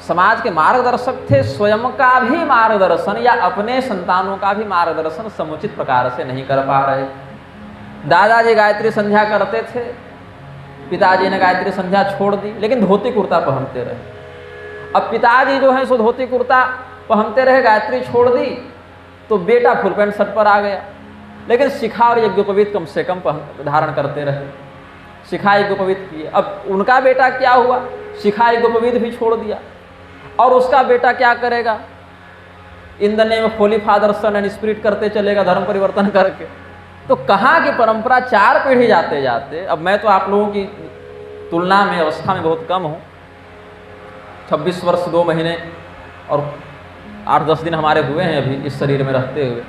समाज के मार्गदर्शक थे, स्वयं का भी मार्गदर्शन या अपने संतानों का भी मार्गदर्शन समुचित प्रकार से नहीं कर पा रहे। दादाजी गायत्री संध्या करते थे, पिताजी ने गायत्री संध्या छोड़ दी, लेकिन धोती कुर्ता पहनते रहे। अब पिताजी जो है सो धोती कुर्ता पहनते रहे, गायत्री छोड़ दी, तो बेटा फुल पैंट शर्ट पर आ गया। लेकिन शिखा और यज्ञोपवीत कम से कम धारण करते रहे, शिखा यज्ञोपवीत किए। अब उनका बेटा क्या हुआ, शिखा यज्ञोपवीत भी छोड़ दिया, और उसका बेटा क्या करेगा, in the name of holy father son and spirit करते चलेगा, धर्म परिवर्तन करके। तो कहाँ की परंपरा 4 पीढ़ी जाते जाते, अब मैं तो आप लोगों की तुलना में अवस्था में बहुत कम हूँ, 26 वर्ष 2 महीने और 8-10 दिन हमारे हुए हैं अभी इस शरीर में रहते हुए।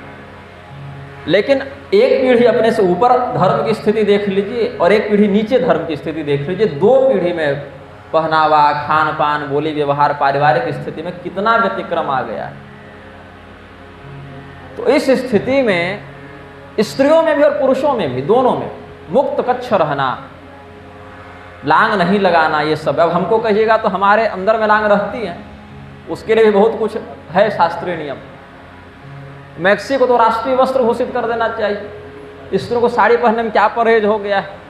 लेकिन एक पीढ़ी अपने से ऊपर धर्म की स्थिति देख लीजिए और एक पीढ़ी नीचे धर्म की स्थिति देख लीजिए। 2 पीढ़ी में पहनावा, खान पान, बोली व्यवहार, पारिवारिक स्थिति में कितना व्यतिक्रम आ गया है। तो इस स्थिति में स्त्रियों में भी और पुरुषों में भी, दोनों में मुक्त कच्छ रहना, लांग नहीं लगाना, ये सब। अब हमको कहिएगा तो हमारे अंदर में लांग रहती है, उसके लिए भी बहुत कुछ है शास्त्रीय नियम। मैक्सी को तो राष्ट्रीय वस्त्र घोषित कर देना चाहिए। स्त्रियों को साड़ी पहनने में क्या परहेज हो गया है।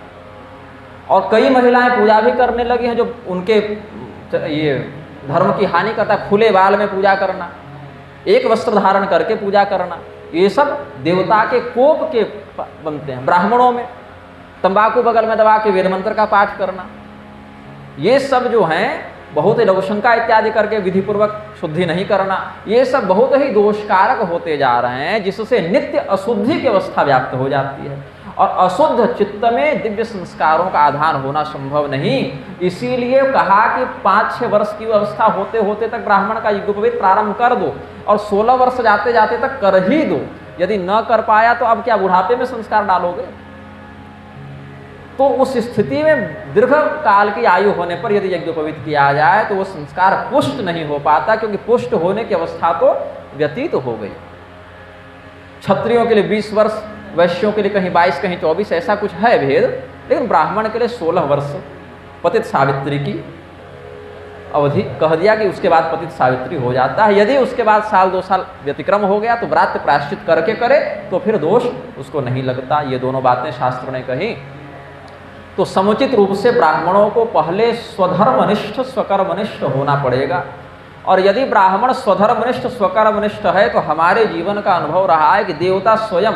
और कई महिलाएं पूजा भी करने लगी हैं जो उनके ये धर्म की हानि करता है। खुले बाल में पूजा करना, एक वस्त्र धारण करके पूजा करना, ये सब देवता के कोप के बनते हैं। ब्राह्मणों में तंबाकू बगल में दबा के वेद मंत्र का पाठ करना, ये सब जो हैं बहुत ही लघुशंका इत्यादि करके विधिपूर्वक शुद्धि नहीं करना, ये सब बहुत ही दोषकारक होते जा रहे हैं, जिससे नित्य अशुद्धि की अवस्था व्याप्त हो जाती है और अशुद्ध चित्त में दिव्य संस्कारों का आधान होना संभव नहीं। इसीलिए कहा कि 5-6 वर्ष की अवस्था होते होते तक ब्राह्मण का यज्ञोपवीत प्रारंभ कर दो और 16 वर्ष जाते जाते तक कर ही दो। यदि न कर पाया तो अब क्या बुढ़ापे में संस्कार डालोगे? तो उस स्थिति में दीर्घ काल की आयु होने पर यदि यज्ञोपवीत किया जाए तो वो संस्कार पुष्ट नहीं हो पाता, क्योंकि पुष्ट होने की अवस्था तो व्यतीत हो गई। क्षत्रियों के लिए 20 वर्ष, वैश्यों के लिए कहीं 22 कहीं 24, ऐसा कुछ है भेद, लेकिन ब्राह्मण के लिए 16 वर्ष पतित सावित्री की अवधि कह दिया कि उसके बाद पतित सावित्री हो जाता है। यदि उसके बाद 1-2 साल व्यतिक्रम हो गया तो व्रात्य प्रायश्चित करके करे तो फिर दोष उसको नहीं लगता। ये दोनों बातें शास्त्र ने कही। तो समुचित रूप से ब्राह्मणों को पहले स्वधर्मनिष्ठ स्वकर्मनिष्ठ होना पड़ेगा। और यदि ब्राह्मण स्वधर्मनिष्ठ स्वकर्मनिष्ठ है तो हमारे जीवन का अनुभव रहा है कि देवता स्वयं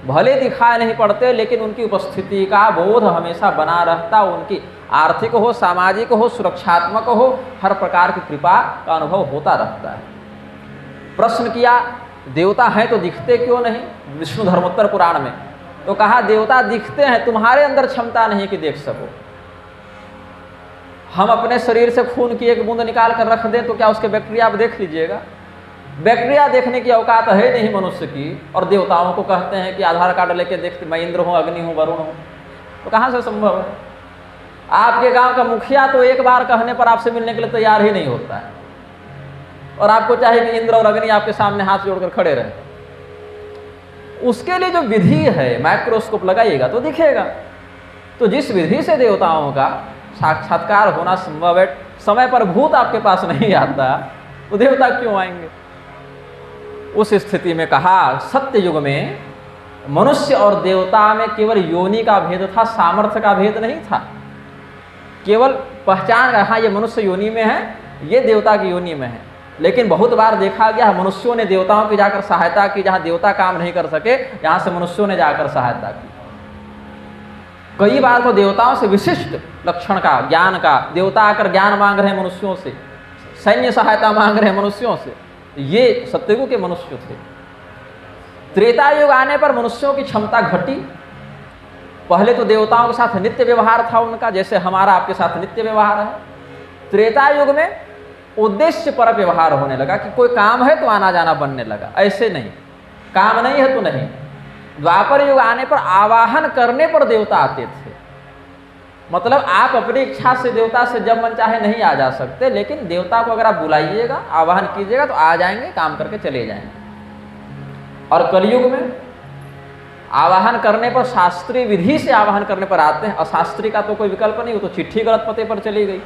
भले दिखाई नहीं पड़ते, लेकिन उनकी उपस्थिति का बोध हमेशा बना रहता। उनकी आर्थिक हो, सामाजिक हो, सुरक्षात्मक हो, हर प्रकार की कृपा का अनुभव होता रहता है। प्रश्न किया देवता हैं तो दिखते क्यों नहीं? विष्णु धर्मोत्तर पुराण में तो कहा देवता दिखते हैं, तुम्हारे अंदर क्षमता नहीं कि देख सको। हम अपने शरीर से खून की एक बूंद निकाल कर रख दें तो क्या उसके बैक्टीरिया आप देख लीजिएगा? बैक्टीरिया देखने की औकात है नहीं मनुष्य की, और देवताओं को कहते हैं कि आधार कार्ड लेके देखते मैं इंद्र हूँ, अग्नि हूँ, वरुण हूँ, तो कहाँ से संभव है? आपके गांव का मुखिया तो एक बार कहने पर आपसे मिलने के लिए तैयार ही नहीं होता है, और आपको चाहिए कि इंद्र और अग्नि आपके सामने हाथ जोड़कर खड़े रहे। उसके लिए जो विधि है, माइक्रोस्कोप लगाइएगा तो दिखेगा। तो जिस विधि से देवताओं का साक्षात्कार होना संभव है, समय पर भूत आपके पास नहीं आता तो देवता क्यों आएंगे? उस स्थिति में कहा सत्य युग में मनुष्य और देवता में केवल योनि का भेद था, सामर्थ्य का भेद नहीं था। केवल पहचान, हाँ ये मनुष्य योनि में है, ये देवता की योनि में है। लेकिन बहुत बार देखा गया मनुष्यों ने देवताओं की जाकर सहायता की, जहां देवता काम नहीं कर सके यहां से मनुष्यों ने जाकर सहायता की। कई बार तो देवताओं से विशिष्ट लक्षण का, ज्ञान का, देवता आकर ज्ञान मांग रहे हैं मनुष्यों से, सैन्य सहायता मांग रहे हैं मनुष्यों से, ये सत्ययुग के मनुष्य थे। त्रेता युग आने पर मनुष्यों की क्षमता घटी। पहले तो देवताओं के साथ नित्य व्यवहार था उनका, जैसे हमारा आपके साथ नित्य व्यवहार है। त्रेता युग में उद्देश्य पर व्यवहार होने लगा कि कोई काम है तो आना जाना बनने लगा, ऐसे नहीं, काम नहीं है तो नहीं। द्वापर युग आने पर आवाहन करने पर देवता आते थे, मतलब आप अपनी इच्छा से देवता से जब मन चाहे नहीं आ जा सकते, लेकिन देवता को अगर आप बुलाइएगा, आवाहन कीजिएगा तो आ जाएंगे, काम करके चले जाएंगे। और कलयुग में आवाहन करने पर शास्त्रीय विधि से आवाहन करने पर आते हैं, अशास्त्रीय का तो कोई विकल्प नहीं, वो तो चिट्ठी गलत पते पर चली गई।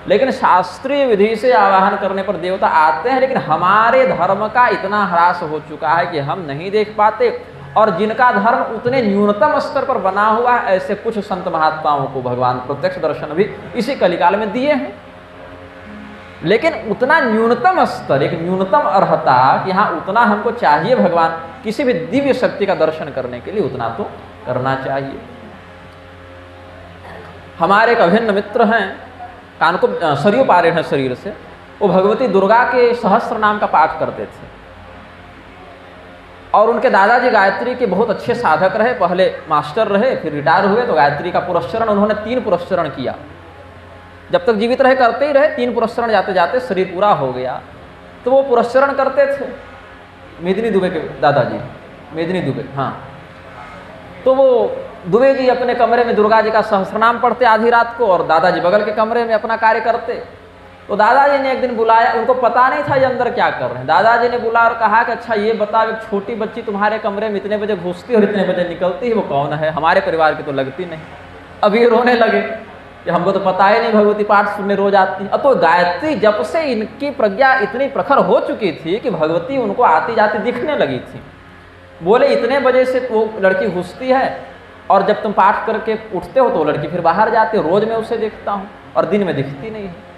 लेकिन शास्त्रीय विधि से आवाहन करने पर देवता आते हैं, लेकिन हमारे धर्म का इतना ह्रास हो चुका है कि हम नहीं देख पाते, और जिनका धर्म उतने न्यूनतम स्तर पर बना हुआ है, ऐसे कुछ संत महात्माओं को भगवान प्रत्यक्ष दर्शन भी इसी कलिकाल में दिए हैं। लेकिन उतना न्यूनतम स्तर, एक न्यूनतम अर्हता कि हाँ उतना हमको चाहिए, भगवान किसी भी दिव्य शक्ति का दर्शन करने के लिए उतना तो करना चाहिए। हमारे एक अभिन्न मित्र हैं, कानको सरयू पारेण है शरीर से, वो भगवती दुर्गा के सहस्त्र नाम का पाठ करते थे, और उनके दादाजी गायत्री के बहुत अच्छे साधक रहे, पहले मास्टर रहे, फिर रिटायर हुए तो गायत्री का पुरस्चरण उन्होंने 3 पुरस्चरण किया। जब तक जीवित रहे करते ही रहे, 3 पुरस्चरण जाते जाते शरीर पूरा हो गया तो वो पुरस्चरण करते थे। मेदिनी दुबे के दादाजी, मेदिनी दुबे, हाँ, तो वो दुबे जी अपने कमरे में दुर्गा जी का सहस्रनाम पढ़ते आधी रात को, और दादाजी बगल के कमरे में अपना कार्य करते। तो दादाजी ने एक दिन बुलाया, उनको पता नहीं था ये अंदर क्या कर रहे हैं। दादाजी ने बुलाया और कहा कि अच्छा ये बताओ, एक छोटी बच्ची तुम्हारे कमरे में इतने बजे घुसती और इतने बजे निकलती है, वो कौन है? हमारे परिवार की तो लगती नहीं। अब ये रोने लगे कि हमको तो पता ही नहीं, भगवती पाठ सुनने रोज आती। अब तो गायत्री जब से इनकी प्रज्ञा इतनी प्रखर हो चुकी थी कि भगवती उनको आती जाती दिखने लगी थी। बोले इतने बजे से वो लड़की घुसती है, और जब तुम पाठ करके उठते हो तो वो लड़की फिर बाहर जाती है, रोज मैं उसे देखता हूँ, और दिन में दिखती नहीं है।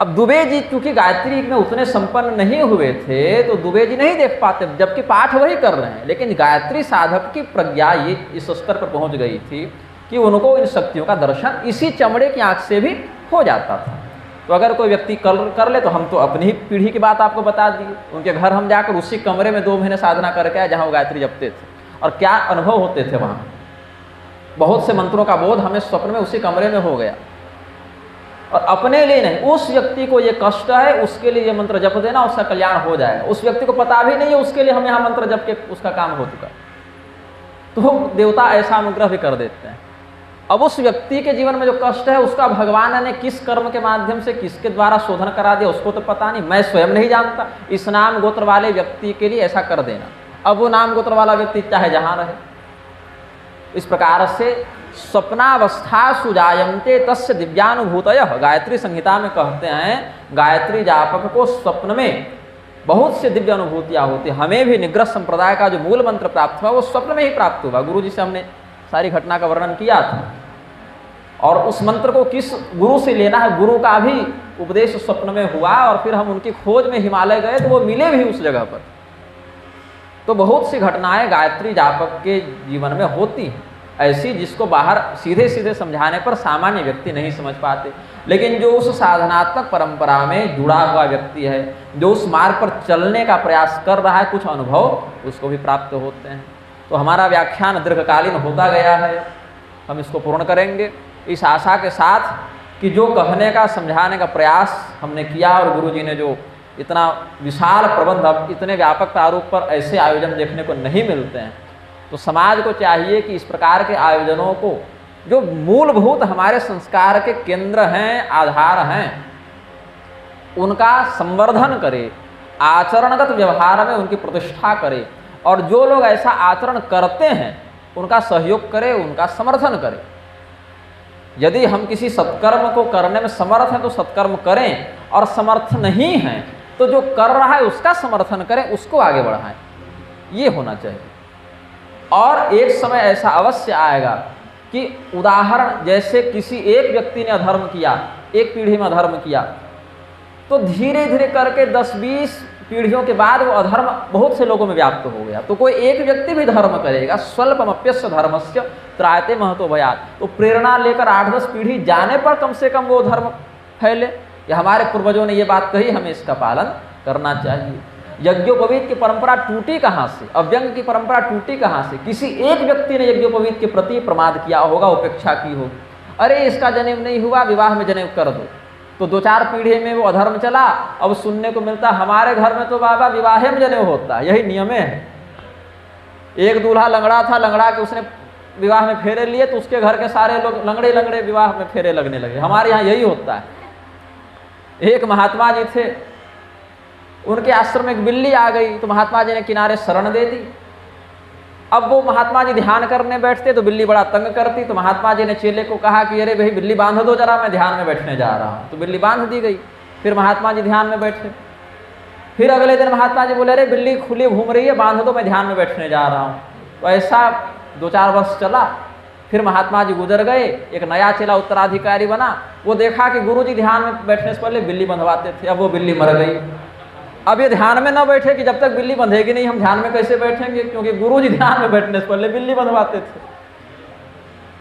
अब दुबे जी चूंकि गायत्री में उतने संपन्न नहीं हुए थे तो दुबे जी नहीं देख पाते, जबकि पाठ वही कर रहे हैं, लेकिन गायत्री साधक की प्रज्ञा ये इस स्तर पर पहुंच गई थी कि उनको इन शक्तियों का दर्शन इसी चमड़े की आंख से भी हो जाता था। तो अगर कोई व्यक्ति कर ले, तो हम तो अपनी ही पीढ़ी की बात आपको बता दिए, उनके घर हम जाकर उसी कमरे में 2 महीने साधना करके आए जहाँ वो गायत्री जपते थे, और क्या अनुभव होते थे वहाँ। बहुत से मंत्रों का बोध हमें स्वप्न में उसी कमरे में हो गया। और अपने लिए नहीं, उस व्यक्ति को ये कष्ट है, उसके लिए ये मंत्र जप देना, उसका कल्याण हो जाएगा। उस व्यक्ति को पता भी नहीं है, उसके लिए हम यहाँ मंत्र जप के उसका काम हो चुका, तो देवता ऐसा अनुग्रह भी कर देते हैं। अब उस व्यक्ति के जीवन में जो कष्ट है उसका भगवान ने किस कर्म के माध्यम से किसके द्वारा शोधन करा दिया उसको तो पता नहीं, मैं स्वयं नहीं जानता। इस नाम गोत्र वाले व्यक्ति के लिए ऐसा कर देना, अब वो नाम गोत्र वाला व्यक्ति चाहे जहाँ रहे। इस प्रकार से स्वप्नावस्था सुजायन्ते तस्य दिव्यानुभूतयः, गायत्री संहिता में कहते हैं गायत्री जापक को स्वप्न में बहुत से दिव्य अनुभूतियाँ होती। हमें भी निग्रह संप्रदाय का जो मूल मंत्र प्राप्त हुआ वो स्वप्न में ही प्राप्त हुआ। गुरु जी से हमने सारी घटना का वर्णन किया था, और उस मंत्र को किस गुरु से लेना है, गुरु का भी उपदेश स्वप्न में हुआ, और फिर हम उनकी खोज में हिमालय गए तो वो मिले भी उस जगह पर। तो बहुत सी घटनाएं गायत्री जापक के जीवन में होती हैं ऐसी, जिसको बाहर सीधे सीधे समझाने पर सामान्य व्यक्ति नहीं समझ पाते, लेकिन जो उस साधनात्मक परंपरा में जुड़ा हुआ व्यक्ति है, जो उस मार्ग पर चलने का प्रयास कर रहा है, कुछ अनुभव उसको भी प्राप्त होते हैं। तो हमारा व्याख्यान दीर्घकालीन होता गया है, हम इसको पूर्ण करेंगे इस आशा के साथ कि जो कहने का समझाने का प्रयास हमने किया, और गुरु जी ने जो इतना विशाल प्रबंध, अब इतने व्यापक प्रारूप पर ऐसे आयोजन देखने को नहीं मिलते हैं, तो समाज को चाहिए कि इस प्रकार के आयोजनों को, जो मूलभूत हमारे संस्कार के केंद्र हैं, आधार हैं, उनका संवर्धन करे, आचरणगत व्यवहार में उनकी प्रतिष्ठा करे, और जो लोग ऐसा आचरण करते हैं उनका सहयोग करे, उनका समर्थन करे। यदि हम किसी सत्कर्म को करने में समर्थ हैं तो सत्कर्म करें, और समर्थ नहीं हैं तो जो कर रहा है उसका समर्थन करें, उसको आगे बढ़ाएं, ये होना चाहिए। और एक समय ऐसा अवश्य आएगा कि उदाहरण जैसे किसी एक व्यक्ति ने अधर्म किया, एक पीढ़ी में अधर्म किया, तो धीरे धीरे करके 10-20 पीढ़ियों के बाद वो अधर्म बहुत से लोगों में व्याप्त हो गया। तो कोई एक व्यक्ति भी धर्म करेगा, स्वल्पमप्यस्य धर्मस्य त्रायते महतो भयात्, तो प्रेरणा लेकर 8-10 पीढ़ी जाने पर कम से कम वो धर्म फैले। या हमारे पूर्वजों ने ये बात कही, हमें इसका पालन करना चाहिए। यज्ञोपवीत की परंपरा टूटी कहाँ से, अव्यंग की परंपरा टूटी कहाँ से? किसी एक व्यक्ति ने यज्ञोपवीत के प्रति प्रमाद किया होगा, उपेक्षा की होगी, अरे इसका जनेऊ नहीं हुआ, विवाह में जनेऊ कर दो। तो 2-4 पीढ़ी में वो अधर्म चला। अब सुनने को मिलता हमारे घर में तो बाबा विवाह में जनेऊ होता है, यही नियम है। एक दूल्हा लंगड़ा था, लंगड़ा के उसने विवाह में फेरे लिए तो उसके घर के सारे लोग लंगड़े लंगड़े विवाह में फेरे लगने लगे। हमारे यहाँ यही होता है। एक महात्मा जी थे, उनके आश्रम में एक बिल्ली आ गई तो महात्मा जी ने किनारे शरण दे दी। अब वो महात्मा जी ध्यान करने बैठते तो बिल्ली बड़ा तंग करती, तो महात्मा जी ने चेले को कहा कि अरे भाई बिल्ली बांध दो जरा, मैं ध्यान में बैठने जा रहा हूँ। तो बिल्ली बांध दी गई। फिर महात्मा जी ध्यान में बैठे। फिर अगले दिन महात्मा जी बोले अरे बिल्ली खुली घूम रही है, बांध दो, मैं ध्यान में बैठने जा रहा हूँ। तो ऐसा 2-4 वर्ष चला। फिर महात्मा जी गुजर गए, एक नया चेला उत्तराधिकारी बना। वो देखा कि गुरु जी ध्यान में बैठने से पहले बिल्ली बंधवाते थे, अब वो बिल्ली मर गई। अब ये ध्यान में न बैठे कि जब तक बिल्ली बंधेगी नहीं हम ध्यान में कैसे बैठेंगे, क्योंकि गुरु जी ध्यान में बैठने से पहले बिल्ली बंधवाते थे।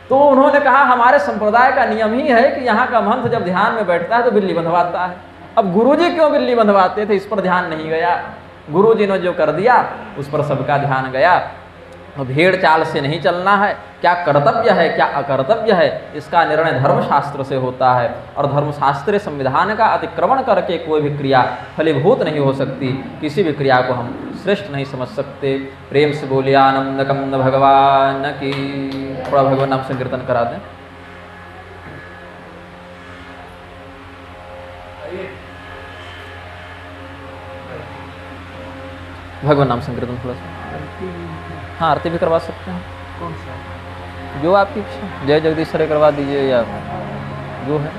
तो उन्होंने कहा हमारे संप्रदाय का नियम ही है कि यहाँ का महंत जब ध्यान में बैठता है तो बिल्ली बंधवाता है। अब गुरु जी क्यों बिल्ली बंधवाते थे, इस पर ध्यान नहीं गया। गुरु जी ने जो कर दिया उस पर सबका ध्यान गया। भेड़ चाल से नहीं चलना है, क्या कर्तव्य है क्या अकर्तव्य है, इसका निर्णय धर्मशास्त्र से होता है। और धर्मशास्त्रीय संविधान का अतिक्रमण करके कोई भी क्रिया फलीभूत नहीं हो सकती, किसी भी क्रिया को हम श्रेष्ठ नहीं समझ सकते। प्रेम से बोलिए आनंद कंद भगवान की। थोड़ा भगवान नाम संकीर्तन करा दें। भगवान नाम संकीर्तन थोड़ा सा, हाँ आरती भी करवा सकते हैं। कौन सा जो आपकी इच्छा, जय जगदीश हरे करवा दीजिए या जो है।